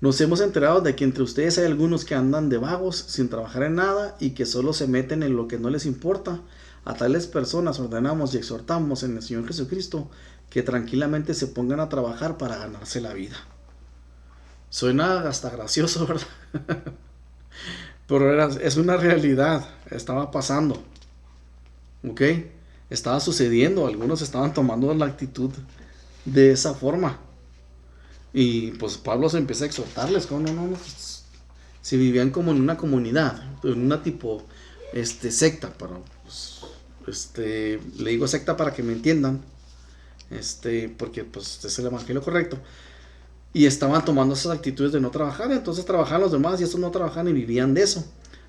nos hemos enterado de que entre ustedes hay algunos que andan de vagos sin trabajar en nada, y que solo se meten en lo que no les importa. A tales personas ordenamos y exhortamos en el Señor Jesucristo que tranquilamente se pongan a trabajar para ganarse la vida. Suena hasta gracioso, ¿verdad? Pero es una realidad, estaba pasando, ¿ok? Estaba sucediendo, algunos estaban tomando la actitud de esa forma. Y pues Pablo se empieza a exhortarles, no, si vivían como en una comunidad, en una tipo secta, pero pues, le digo secta para que me entiendan, porque pues es el evangelio correcto. Y estaban tomando esas actitudes de no trabajar, entonces trabajaban los demás y estos no trabajaban y vivían de eso.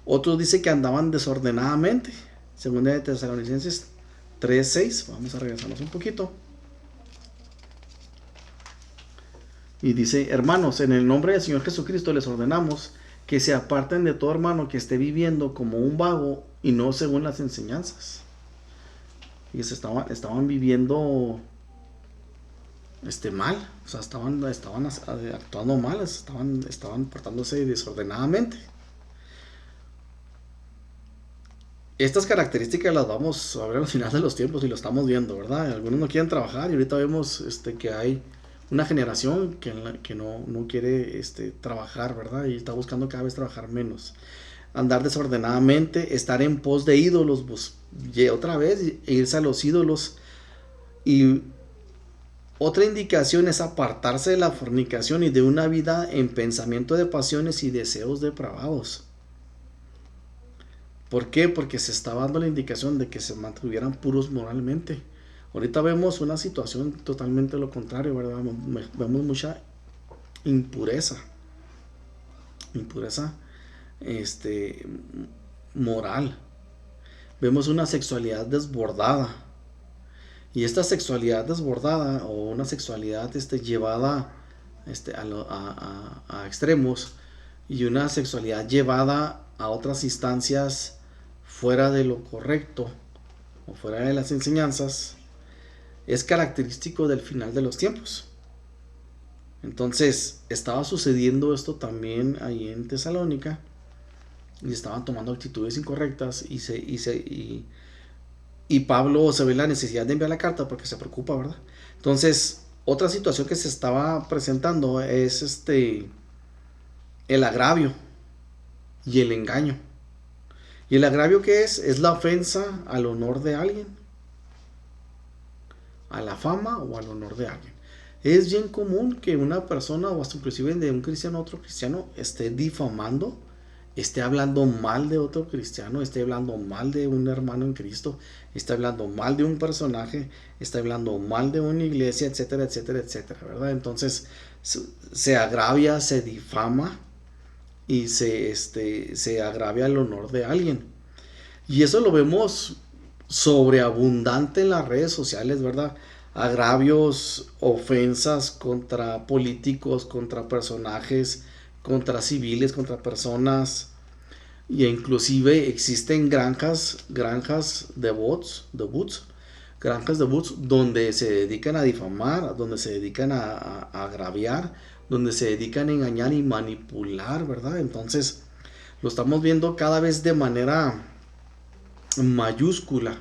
Otros dice que andaban desordenadamente. Segunda de Tesalonicenses 3:6. Vamos a regresarnos un poquito. Y dice: hermanos, en el nombre del Señor Jesucristo les ordenamos que se aparten de todo hermano que esté viviendo como un vago y no según las enseñanzas. Y se estaban viviendo mal, o sea, estaban actuando mal, estaban portándose desordenadamente. Estas características las vamos a ver al final de los tiempos y lo estamos viendo, ¿verdad? Algunos no quieren trabajar y ahorita vemos que hay una generación que no quiere trabajar, ¿verdad? Y está buscando cada vez trabajar menos. Andar desordenadamente, estar en pos de ídolos, otra vez, irse a los ídolos. Y otra indicación es apartarse de la fornicación y de una vida en pensamiento de pasiones y deseos depravados. ¿Por qué? Porque se estaba dando la indicación de que se mantuvieran puros moralmente. Ahorita vemos una situación totalmente lo contrario, ¿verdad? Vemos mucha impureza moral. Vemos una sexualidad desbordada. Y esta sexualidad desbordada o una sexualidad llevada a extremos, y una sexualidad llevada a otras instancias fuera de lo correcto o fuera de las enseñanzas, es característico del final de los tiempos. Entonces estaba sucediendo esto también ahí en Tesalónica, y estaban tomando actitudes incorrectas, y Pablo se ve la necesidad de enviar la carta porque se preocupa, ¿verdad? Entonces, otra situación que se estaba presentando es el agravio y el engaño. ¿Y el agravio qué es? Es la ofensa al honor de alguien, a la fama o al honor de alguien. Es bien común que una persona, o hasta inclusive de un cristiano a otro cristiano, esté difamando, esté hablando mal de otro cristiano, esté hablando mal de un hermano en Cristo, esté hablando mal de un personaje, esté hablando mal de una iglesia, etcétera, etcétera, etcétera, ¿verdad? Entonces se agravia, se difama y se agravia el honor de alguien. Y eso lo vemos sobreabundante en las redes sociales, ¿verdad? Agravios, ofensas contra políticos, contra personajes, contra civiles, contra personas. Y inclusive existen granjas de bots, granjas de bots donde se dedican a difamar, donde se dedican a agraviar, donde se dedican a engañar y manipular, ¿verdad? Entonces lo estamos viendo cada vez de manera mayúscula,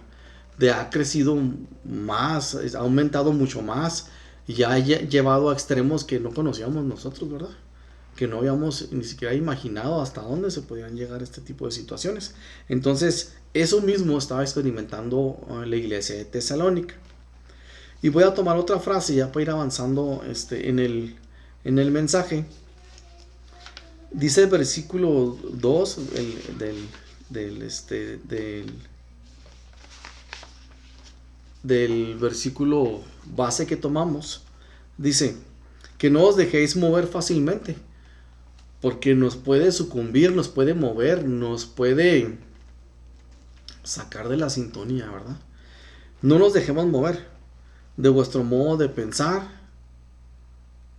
ha crecido más, ha aumentado mucho más, y ha llevado a extremos que no conocíamos nosotros, ¿verdad? Que no habíamos ni siquiera imaginado hasta dónde se podían llegar este tipo de situaciones. Entonces, eso mismo estaba experimentando la iglesia de Tesalónica. Y voy a tomar otra frase ya para ir avanzando en el mensaje. Dice el versículo 2 del versículo base que tomamos. Dice: que no os dejéis mover fácilmente, porque nos puede sucumbir, nos puede mover, nos puede sacar de la sintonía, ¿verdad? No nos dejemos mover de vuestro modo de pensar,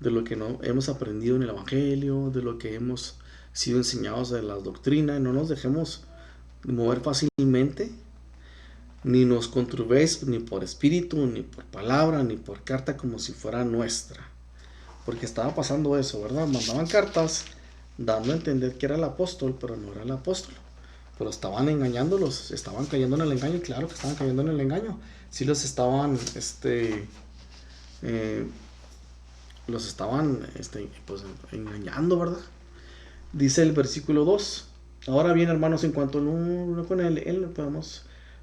de lo que no hemos aprendido en el Evangelio, de lo que hemos sido enseñados de las doctrinas. No nos dejemos mover fácilmente, ni nos conturbéis ni por espíritu, ni por palabra, ni por carta como si fuera nuestra. Porque estaba pasando eso, ¿verdad? Mandaban cartas dando a entender que era el apóstol, pero no era el apóstol. Pero estaban engañándolos, estaban cayendo en el engaño. Y claro que estaban cayendo en el engaño. Sí los estaban pues engañando, ¿verdad? Dice el versículo 2: ahora bien, hermanos, en cuanto con él podemos,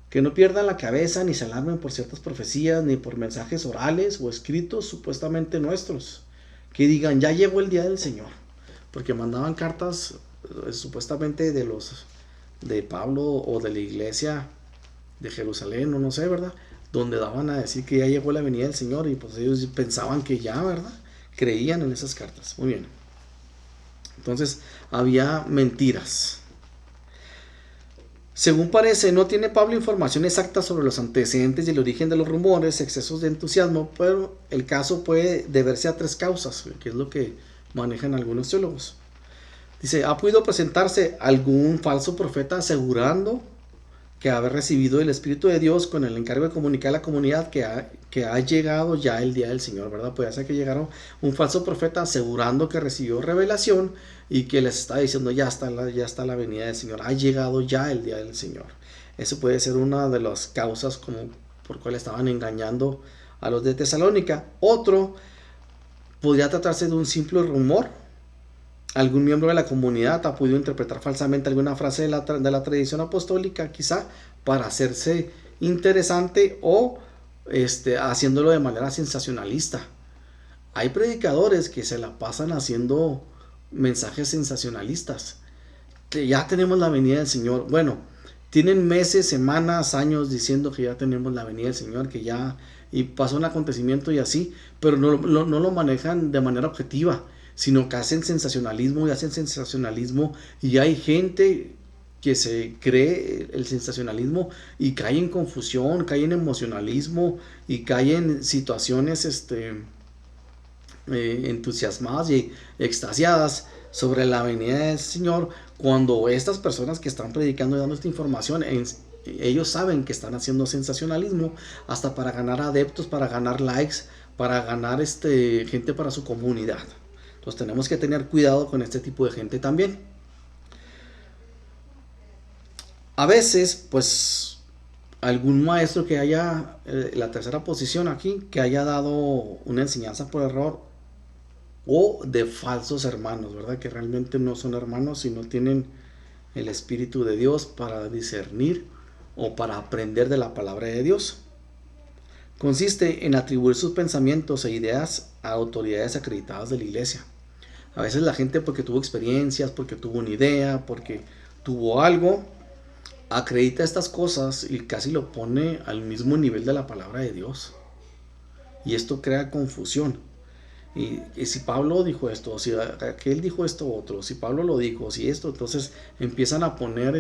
que no pierdan la cabeza ni se alarmen por ciertas profecías, ni por mensajes orales o escritos supuestamente nuestros, que digan ya llegó el día del Señor. Porque mandaban cartas supuestamente de Pablo o de la iglesia de Jerusalén, o no sé, ¿verdad? Donde daban a decir que ya llegó la venida del Señor, y pues ellos pensaban que ya, ¿verdad? Creían en esas cartas. Muy bien. Entonces había mentiras. Según parece, no tiene Pablo información exacta sobre los antecedentes y el origen de los rumores, excesos de entusiasmo, pero el caso puede deberse a 3 causas, que es lo que manejan algunos teólogos. Dice, ¿ha podido presentarse algún falso profeta asegurando que haber recibido el Espíritu de Dios con el encargo de comunicar a la comunidad que ha llegado ya el día del Señor, ¿verdad? Puede ser que llegaron un falso profeta asegurando que recibió revelación y que les está diciendo ya está la venida del Señor, ha llegado ya el día del Señor. Eso puede ser una de las causas como por cual estaban engañando a los de Tesalónica. Otro podría tratarse de un simple rumor. Algún miembro de la comunidad ha podido interpretar falsamente alguna frase de la tradición apostólica, quizá para hacerse interesante o haciéndolo de manera sensacionalista. Hay predicadores que se la pasan haciendo mensajes sensacionalistas. Que ya tenemos la venida del Señor. Bueno, tienen meses, semanas, años diciendo que ya tenemos la venida del Señor, que ya y pasó un acontecimiento y así, pero no lo manejan de manera objetiva, sino que hacen sensacionalismo y hacen sensacionalismo y hay gente que se cree el sensacionalismo y cae en confusión, cae en emocionalismo y cae en situaciones entusiasmadas y extasiadas sobre la venida del Señor, cuando estas personas que están predicando y dando esta información, ellos saben que están haciendo sensacionalismo hasta para ganar adeptos, para ganar likes, para ganar gente para su comunidad. Entonces tenemos que tener cuidado con este tipo de gente también. A veces, pues, algún maestro que haya, la tercera posición aquí, que haya dado una enseñanza por error o de falsos hermanos, ¿verdad? Que realmente no son hermanos y no tienen el Espíritu de Dios para discernir o para aprender de la palabra de Dios. Consiste en atribuir sus pensamientos e ideas a autoridades acreditadas de la iglesia. A veces la gente, porque tuvo experiencias, porque tuvo una idea, porque tuvo algo, acredita estas cosas y casi lo pone al mismo nivel de la palabra de Dios. Y esto crea confusión. Y si Pablo dijo esto, si aquel dijo esto otro, si Pablo lo dijo, si esto, entonces empiezan a poner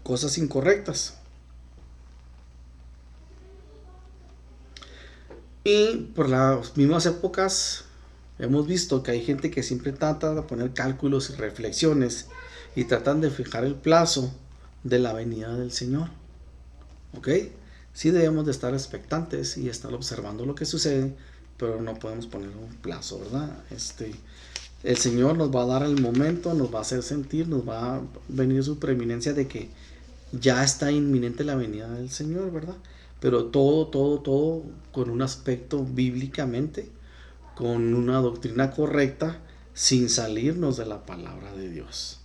cosas incorrectas. Y por las mismas épocas hemos visto que hay gente que siempre trata de poner cálculos y reflexiones y tratan de fijar el plazo de la venida del Señor. ¿Ok? Sí debemos de estar expectantes y estar observando lo que sucede, pero no podemos poner un plazo, ¿verdad? El Señor nos va a dar el momento, nos va a hacer sentir, nos va a venir su preeminencia de que ya está inminente la venida del Señor, ¿verdad? Pero todo con un aspecto bíblicamente, con una doctrina correcta, sin salirnos de la palabra de Dios.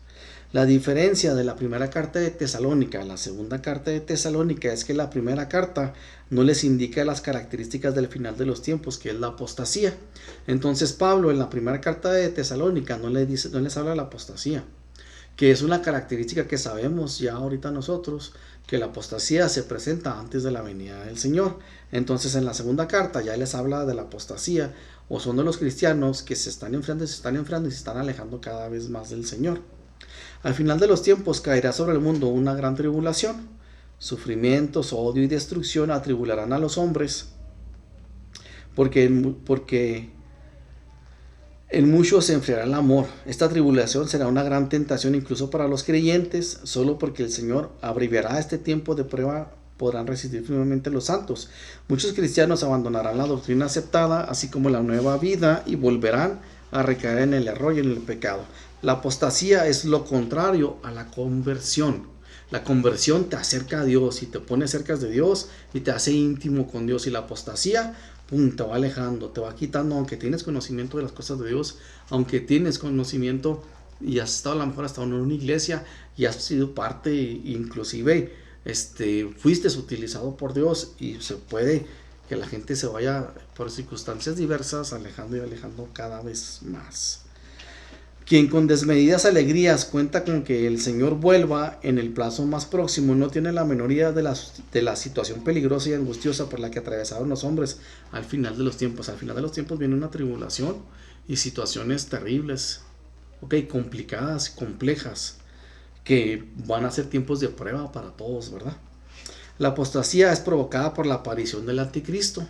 La diferencia de la primera carta de Tesalónica a la segunda carta de Tesalónica es que la primera carta no les indica las características del final de los tiempos, que es la apostasía. Entonces Pablo en la primera carta de Tesalónica no les habla de la apostasía, que es una característica que sabemos ya ahorita nosotros, que la apostasía se presenta antes de la venida del Señor. Entonces en la segunda carta ya les habla de la apostasía, o son de los cristianos que se están enfriando y se están alejando cada vez más del Señor. Al final de los tiempos caerá sobre el mundo una gran tribulación. Sufrimientos, odio y destrucción atribularán a los hombres, porque en mucho se enfriará el amor. Esta tribulación será una gran tentación incluso para los creyentes, solo porque el Señor abreviará este tiempo de prueba podrán resistir firmemente los santos. Muchos cristianos abandonarán la doctrina aceptada, así como la nueva vida, y volverán a recaer en el error y en el pecado. La apostasía es lo contrario a la conversión. La conversión te acerca a Dios y te pone cerca de Dios y te hace íntimo con Dios. Y la apostasía, te va alejando, te va quitando, aunque tienes conocimiento de las cosas de Dios, aunque tienes conocimiento y has estado a lo mejor hasta en una iglesia y has sido parte, inclusive fuiste utilizado por Dios, y se puede que la gente se vaya por circunstancias diversas alejando y alejando cada vez más. Quien con desmedidas alegrías cuenta con que el Señor vuelva en el plazo más próximo no tiene la menor idea de la situación peligrosa y angustiosa por la que atravesaron los hombres al final de los tiempos. Al final de los tiempos viene una tribulación y situaciones terribles, complicadas, complejas, que van a ser tiempos de prueba para todos, ¿verdad? La apostasía es provocada por la aparición del anticristo.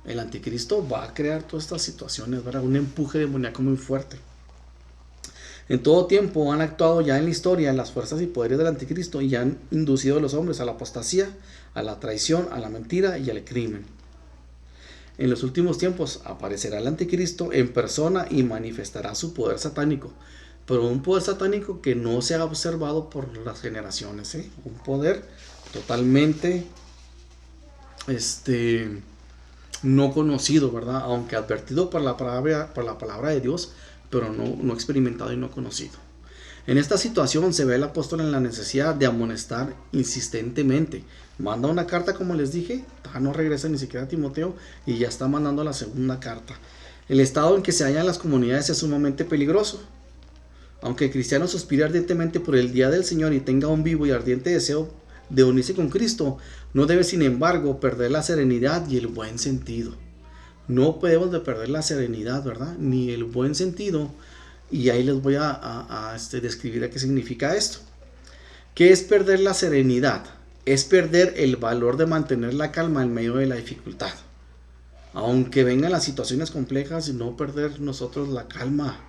El anticristo va a crear todas estas situaciones, ¿verdad? Un empuje demoníaco muy fuerte. En todo tiempo han actuado ya en la historia las fuerzas y poderes del anticristo y han inducido a los hombres a la apostasía, a la traición, a la mentira y al crimen. En los últimos tiempos aparecerá el anticristo en persona y manifestará su poder satánico, pero un poder satánico que no se ha observado por las generaciones, ¿eh? Un poder totalmente no conocido, ¿verdad? Aunque advertido por la palabra de Dios, pero no experimentado y no conocido. En esta situación se ve el apóstol en la necesidad de amonestar insistentemente. Manda una carta, como les dije, no regresa ni siquiera a Timoteo y ya está mandando la segunda carta. El estado en que se hallan las comunidades es sumamente peligroso. Aunque el cristiano suspire ardientemente por el día del Señor y tenga un vivo y ardiente deseo de unirse con Cristo, no debe sin embargo perder la serenidad y el buen sentido. No podemos de perder la serenidad, ¿verdad? Ni el buen sentido. Y ahí les voy a describir a qué significa esto. ¿Qué es perder la serenidad? Es perder el valor de mantener la calma en medio de la dificultad. Aunque vengan las situaciones complejas, no perder nosotros la calma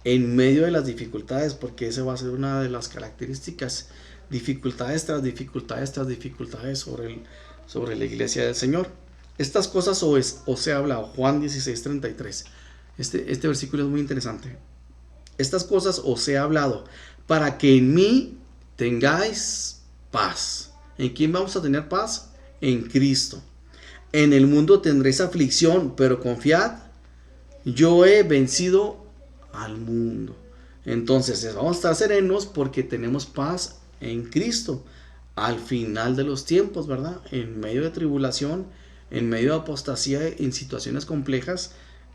en medio de las dificultades, porque esa va a ser una de las características. Dificultades tras dificultades tras dificultades sobre la iglesia del Señor. Estas cosas os se habla, Juan 16:33. Este versículo es muy interesante. Estas cosas os he hablado para que en mí tengáis paz. ¿En quién vamos a tener paz? En Cristo. En el mundo tendréis aflicción, pero confiad, yo he vencido al mundo. Entonces vamos a estar serenos porque tenemos paz en Cristo. Al final de los tiempos, ¿verdad? En medio de tribulación, en medio de apostasía, en situaciones complejas,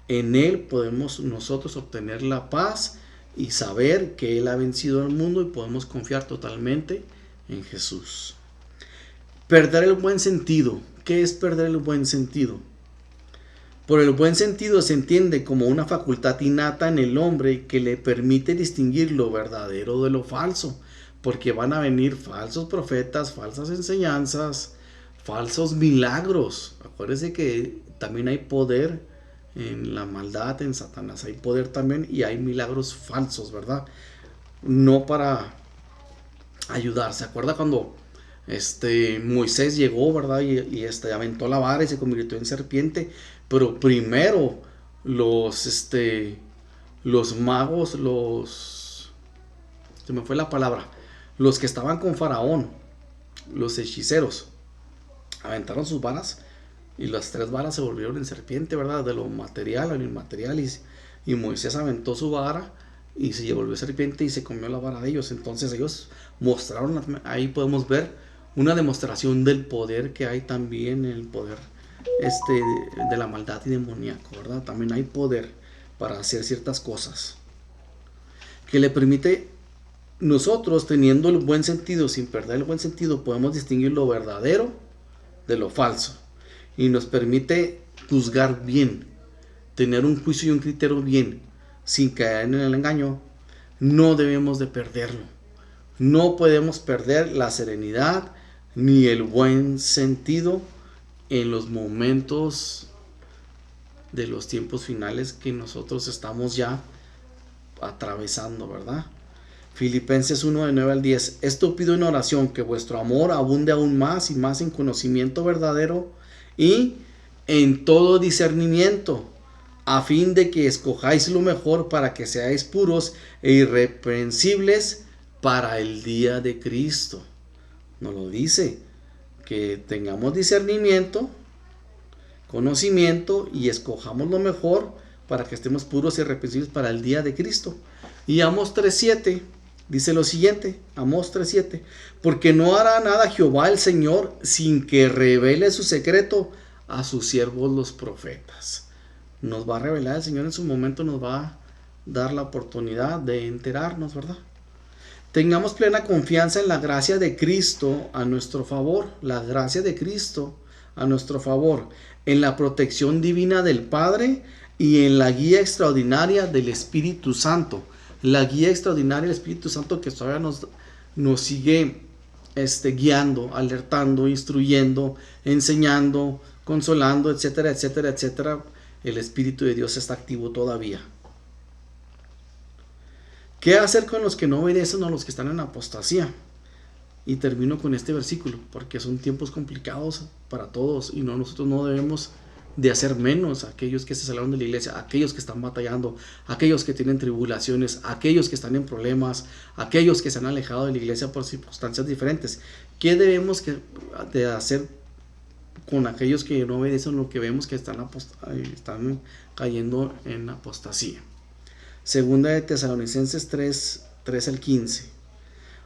en Él podemos nosotros obtener la paz y saber que Él ha vencido al mundo y podemos confiar totalmente en Jesús. Perder el buen sentido. ¿Qué es perder el buen sentido? Por el buen sentido se entiende como una facultad innata en el hombre que le permite distinguir lo verdadero de lo falso, porque van a venir falsos profetas, falsas enseñanzas, falsos milagros. Acuérdense que también hay poder en la maldad, en Satanás hay poder también y hay milagros falsos, ¿verdad? No para ayudar. ¿Se acuerda cuando Moisés llegó, ¿verdad? Y aventó la vara y se convirtió en serpiente? Pero primero los magos, se me fue la palabra, los que estaban con Faraón, los hechiceros, aventaron sus varas y las 3 varas se volvieron en serpiente, ¿verdad? De lo material al inmaterial. Y Moisés aventó su vara y se volvió serpiente y se comió la vara de ellos. Entonces ellos mostraron, ahí podemos ver una demostración del poder que hay también, el poder de la maldad y demoníaco, ¿verdad? También hay poder para hacer ciertas cosas que le permite nosotros, teniendo el buen sentido, sin perder el buen sentido, podemos distinguir lo verdadero de lo falso y nos permite juzgar bien, tener un juicio y un criterio bien, sin caer en el engaño. No debemos de perderlo. No podemos perder la serenidad ni el buen sentido en los momentos de los tiempos finales que nosotros estamos ya atravesando, ¿verdad? Filipenses 1, de 9 al 10. Esto pido en oración, que vuestro amor abunde aún más y más en conocimiento verdadero y en todo discernimiento, a fin de que escojáis lo mejor para que seáis puros e irreprensibles para el día de Cristo. Nos lo dice, que tengamos discernimiento, conocimiento y escojamos lo mejor para que estemos puros y irreprensibles para el día de Cristo. Y Amós 3:7 dice lo siguiente, Amós 3:7, porque no hará nada Jehová el Señor sin que revele su secreto a sus siervos los profetas. Nos va a revelar el Señor en su momento, nos va a dar la oportunidad de enterarnos, ¿verdad? Tengamos plena confianza en la gracia de Cristo a nuestro favor, la gracia de Cristo a nuestro favor, en la protección divina del Padre y en la guía extraordinaria del Espíritu Santo. La guía extraordinaria del Espíritu Santo que todavía nos sigue guiando, alertando, instruyendo, enseñando, consolando, etcétera, etcétera, etcétera, el Espíritu de Dios está activo todavía. ¿Qué hacer con los que no obedecen o los que están en apostasía? Y termino con este versículo, porque son tiempos complicados para todos y nosotros no debemos de hacer menos a aquellos que se salieron de la iglesia, a aquellos que están batallando, a aquellos que tienen tribulaciones, a aquellos que están en problemas, a aquellos que se han alejado de la iglesia por circunstancias diferentes. ¿Qué debemos de hacer con aquellos que no obedecen lo que vemos que están cayendo en apostasía? Segunda de Tesalonicenses 3 al 15.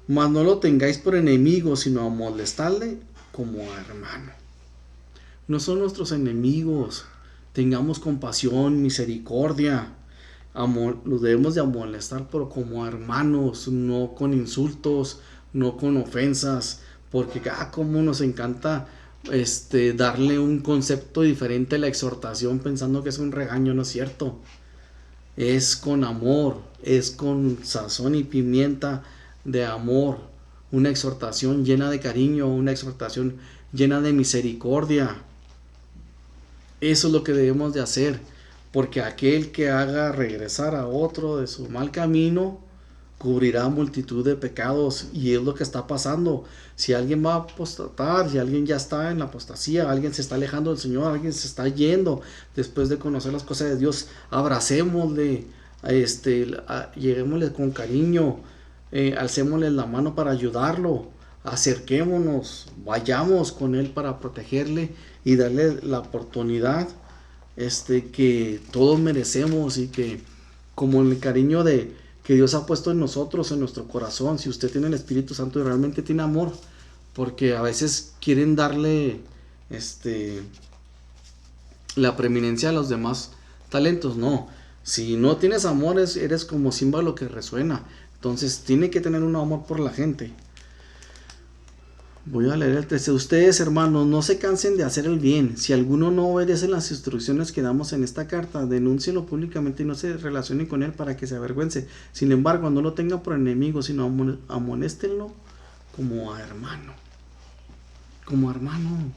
Mas no lo tengáis por enemigo, sino a molestarle como a hermano. No son nuestros enemigos. Tengamos compasión, misericordia. Los debemos de amonestar, pero como a hermanos, no con insultos, no con ofensas, porque como nos encanta darle un concepto diferente a la exhortación pensando que es un regaño. No es cierto. Es con amor, es con sazón y pimienta de amor, una exhortación llena de cariño, una exhortación llena de misericordia. Eso es lo que debemos de hacer, porque aquel que haga regresar a otro de su mal camino cubrirá multitud de pecados, y es lo que está pasando. Si alguien va a apostatar, si alguien ya está en la apostasía, alguien se está alejando del Señor, alguien se está yendo después de conocer las cosas de Dios, abracémosle, lleguémosle con cariño, alcémosle la mano para ayudarlo, acerquémonos, vayamos con él para protegerle y darle la oportunidad que todos merecemos, y que como el cariño que Dios ha puesto en nosotros, en nuestro corazón, si usted tiene el Espíritu Santo y realmente tiene amor, porque a veces quieren darle la preeminencia a los demás talentos. No, si no tienes amor eres como címbalo que resuena. Entonces tiene que tener un amor por la gente. Voy a leer el 13. Ustedes, hermanos, no se cansen de hacer el bien. Si alguno no obedece las instrucciones que damos en esta carta, denúncielo públicamente y no se relacione con él para que se avergüence. Sin embargo, no lo tenga por enemigo, sino amonéstenlo como a hermano. Como hermano.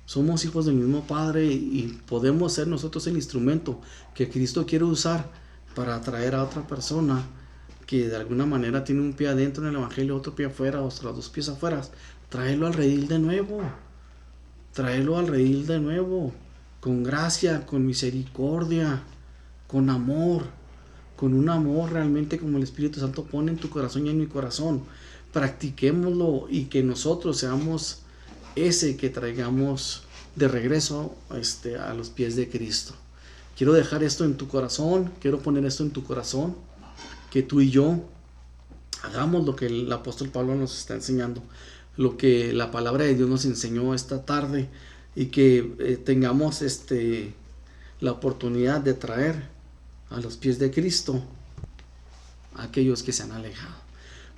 Somos hijos del mismo Padre y podemos ser nosotros el instrumento que Cristo quiere usar para atraer a otra persona que de alguna manera tiene un pie adentro en el evangelio, otro pie afuera, o los dos pies afuera. Tráelo al redil de nuevo. Tráelo al redil de nuevo. Con gracia, con misericordia, con amor. Con un amor realmente como el Espíritu Santo pone en tu corazón y en mi corazón. Practiquémoslo y que nosotros seamos ese que traigamos de regreso a los pies de Cristo. Quiero dejar esto en tu corazón. Quiero poner esto en tu corazón. Que tú y yo hagamos lo que el apóstol Pablo nos está enseñando, lo que la palabra de Dios nos enseñó esta tarde, y que tengamos la oportunidad de traer a los pies de Cristo a aquellos que se han alejado.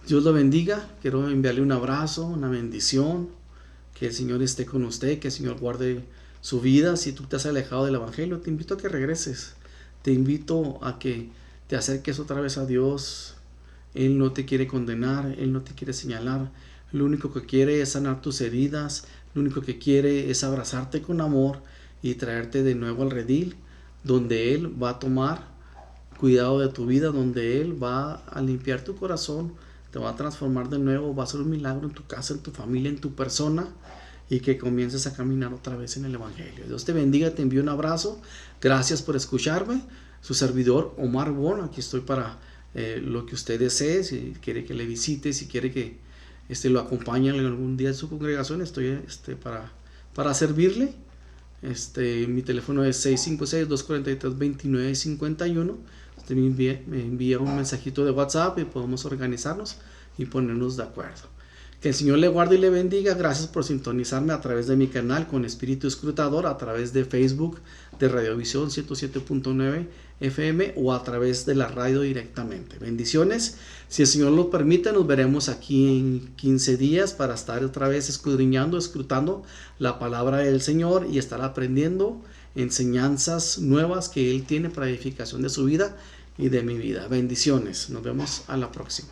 Dios lo bendiga. Quiero enviarle un abrazo, una bendición, que el Señor esté con usted, que el Señor guarde su vida. Si tú te has alejado del evangelio, te invito a que regreses, te invito a que te acerques otra vez a Dios. Él no te quiere condenar, Él no te quiere señalar. Lo único que quiere es sanar tus heridas, lo único que quiere es abrazarte con amor y traerte de nuevo al redil, donde Él va a tomar cuidado de tu vida, donde Él va a limpiar tu corazón, te va a transformar de nuevo, va a hacer un milagro en tu casa, en tu familia, en tu persona, y que comiences a caminar otra vez en el evangelio. Dios te bendiga, te envío un abrazo. Gracias por escucharme. Su servidor Omar Bon, aquí estoy para lo que usted desee. Si quiere que le visite, si quiere que lo acompañe en algún día en su congregación, estoy para servirle. Mi teléfono es 656-243-2951. Usted me envía un mensajito de WhatsApp y podemos organizarnos y ponernos de acuerdo. Que el Señor le guarde y le bendiga. Gracias por sintonizarme a través de mi canal con Espíritu Escrutador, a través de Facebook de Radiovisión 107.9 FM o a través de la radio directamente. Bendiciones. Si el Señor lo permite, nos veremos aquí en 15 días para estar otra vez escudriñando, escrutando la palabra del Señor y estar aprendiendo enseñanzas nuevas que Él tiene para edificación de su vida y de mi vida. Bendiciones. Nos vemos a la próxima.